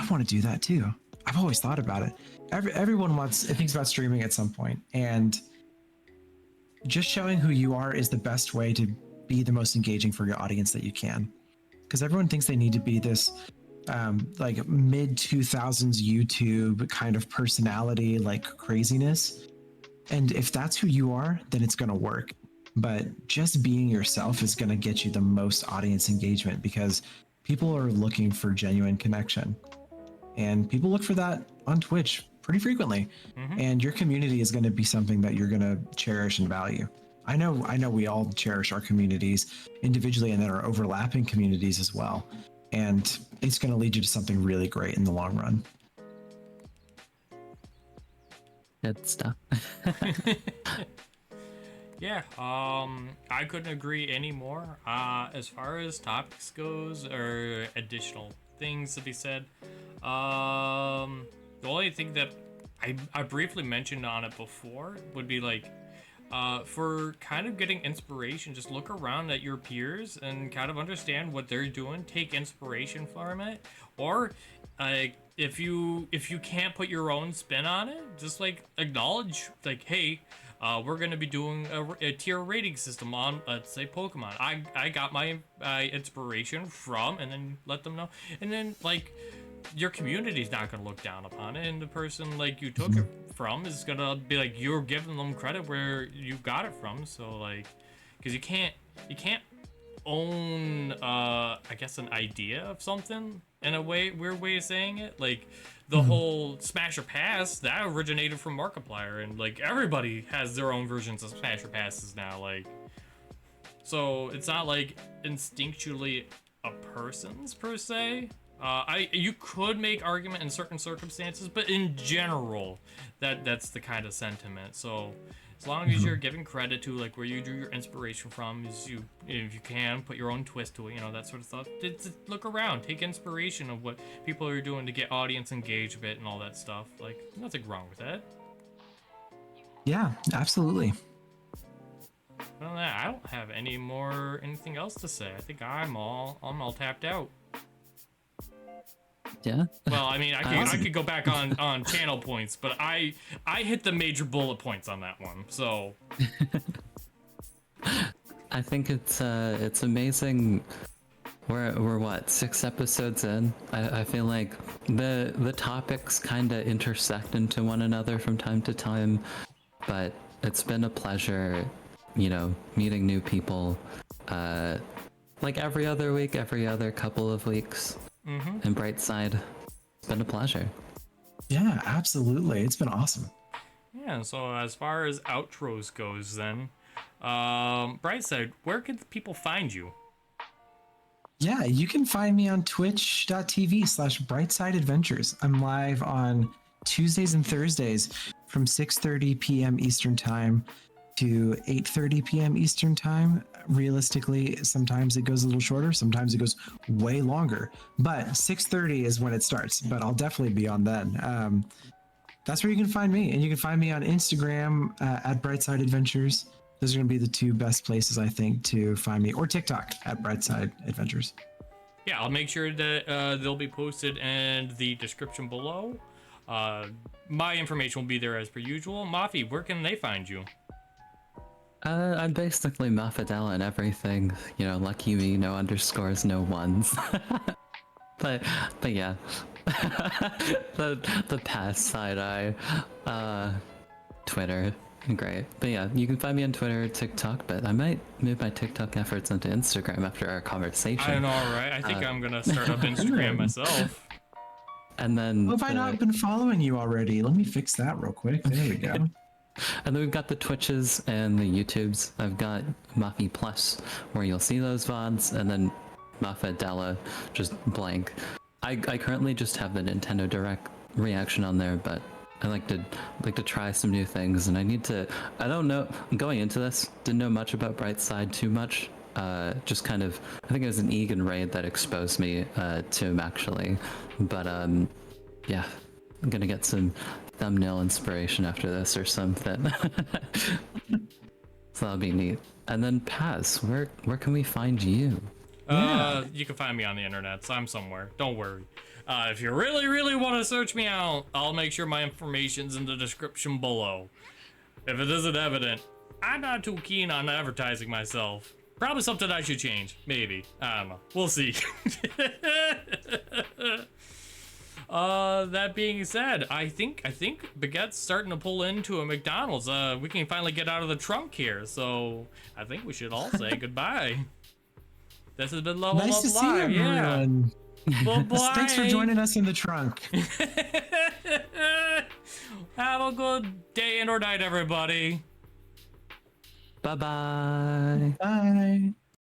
want to do that too. I've always thought about it. Everyone thinks about streaming at some point, and just showing who you are is the best way to be the most engaging for your audience that you can. Because everyone thinks they need to be this like mid 2000s YouTube kind of personality, like craziness. And if that's who you are, then it's going to work. But just being yourself is going to get you the most audience engagement because people are looking for genuine connection. and people look for that on Twitch pretty frequently. And your community is going to be something that you're going to cherish and value. I know we all cherish our communities individually, and then our overlapping communities as well. And it's going to lead you to something really great in the long run. Good stuff. Yeah, I couldn't agree anymore. As far as topics goes, or additional things to be said, the only thing that I briefly mentioned on it before would be like, for kind of getting inspiration, just look around at your peers and kind of understand what they're doing, take inspiration from it, or if you can't put your own spin on it, just like acknowledge like, hey, we're going to be doing a tier rating system on, let's say, Pokemon. I got my inspiration from, and then let them know. And then, like, your community's not going to look down upon it, and the person, like, you took it from is going to be like, you're giving them credit where you got it from. So, like, because you can't own, I guess, an idea of something in a weird way of saying it. Like, the whole Smash or Pass, that originated from Markiplier, and like everybody has their own versions of Smash or Passes now. Like, so it's not like instinctually a person's per se. You could make argument in certain circumstances, but in general, that's the kind of sentiment. So as long as you're giving credit to like where you drew your inspiration from, if you can put your own twist to it, you know, that sort of stuff. Just look around, take inspiration of what people are doing to get audience engagement and all that stuff. Like, nothing wrong with that. Yeah, absolutely. Other than that, I don't have anything else to say. I think I'm all tapped out. Yeah. Well, I mean, I could go back on channel points, but I hit the major bullet points on that one. So I think it's amazing. We're what, 6 episodes in? I feel like the topics kind of intersect into one another from time to time, but it's been a pleasure, you know, meeting new people, like every other week, every other couple of weeks. And Brightside, it's been a pleasure. Yeah, absolutely. It's been awesome. Yeah, so as far as outros goes then, Brightside, where can people find you? Yeah, you can find me on twitch.tv/Brightsideadventures. I'm live on Tuesdays and Thursdays from 6:30 p.m. Eastern Time to 8:30 p.m. Eastern Time. Realistically, sometimes it goes a little shorter, sometimes it goes way longer, but 6:30 is when it starts, but I'll definitely be on then. That's where you can find me, and you can find me on Instagram at Brightsideadventures. Those are going to be the 2 best places, I think, to find me, or TikTok at Brightsideadventures. Yeah, I'll make sure that they'll be posted in the description below. My information will be there as per usual. Mafi, where can they find you? I'm basically Mafidella and everything, you know, lucky me, no underscores, no ones. but yeah, the past side eye, Twitter, great. But yeah, you can find me on Twitter, TikTok, but I might move my TikTok efforts into Instagram after our conversation. I know, right? I think I'm gonna start up Instagram myself. And then Well, have I not been following you already? Let me fix that real quick. There we go. And then we've got the Twitches and the YouTubes. I've got Mafi Plus, where you'll see those VODs, and then Mafidella, just blank. I currently just have the Nintendo Direct reaction on there, but I like to try some new things, and I don't know, going into this, didn't know much about Brightside too much. Just kind of, I think it was an Egan raid that exposed me to him actually. But yeah, I'm gonna get some thumbnail inspiration after this or something. So that'll be neat. And then Paz, where can we find you? You can find me on the internet, so I'm somewhere. Don't worry. If you really, really want to search me out, I'll make sure my information's in the description below. If it isn't evident, I'm not too keen on advertising myself. Probably something I should change. Maybe. I don't know. We'll see. That being said, I think Baguette's starting to pull into a McDonald's. We can finally get out of the trunk here, so I think we should all say goodbye. This has been Level Nice Up to see Live. everyone. Bye-bye. Thanks for joining us in the trunk. Have a good day and or night, everybody. Bye-bye. Bye.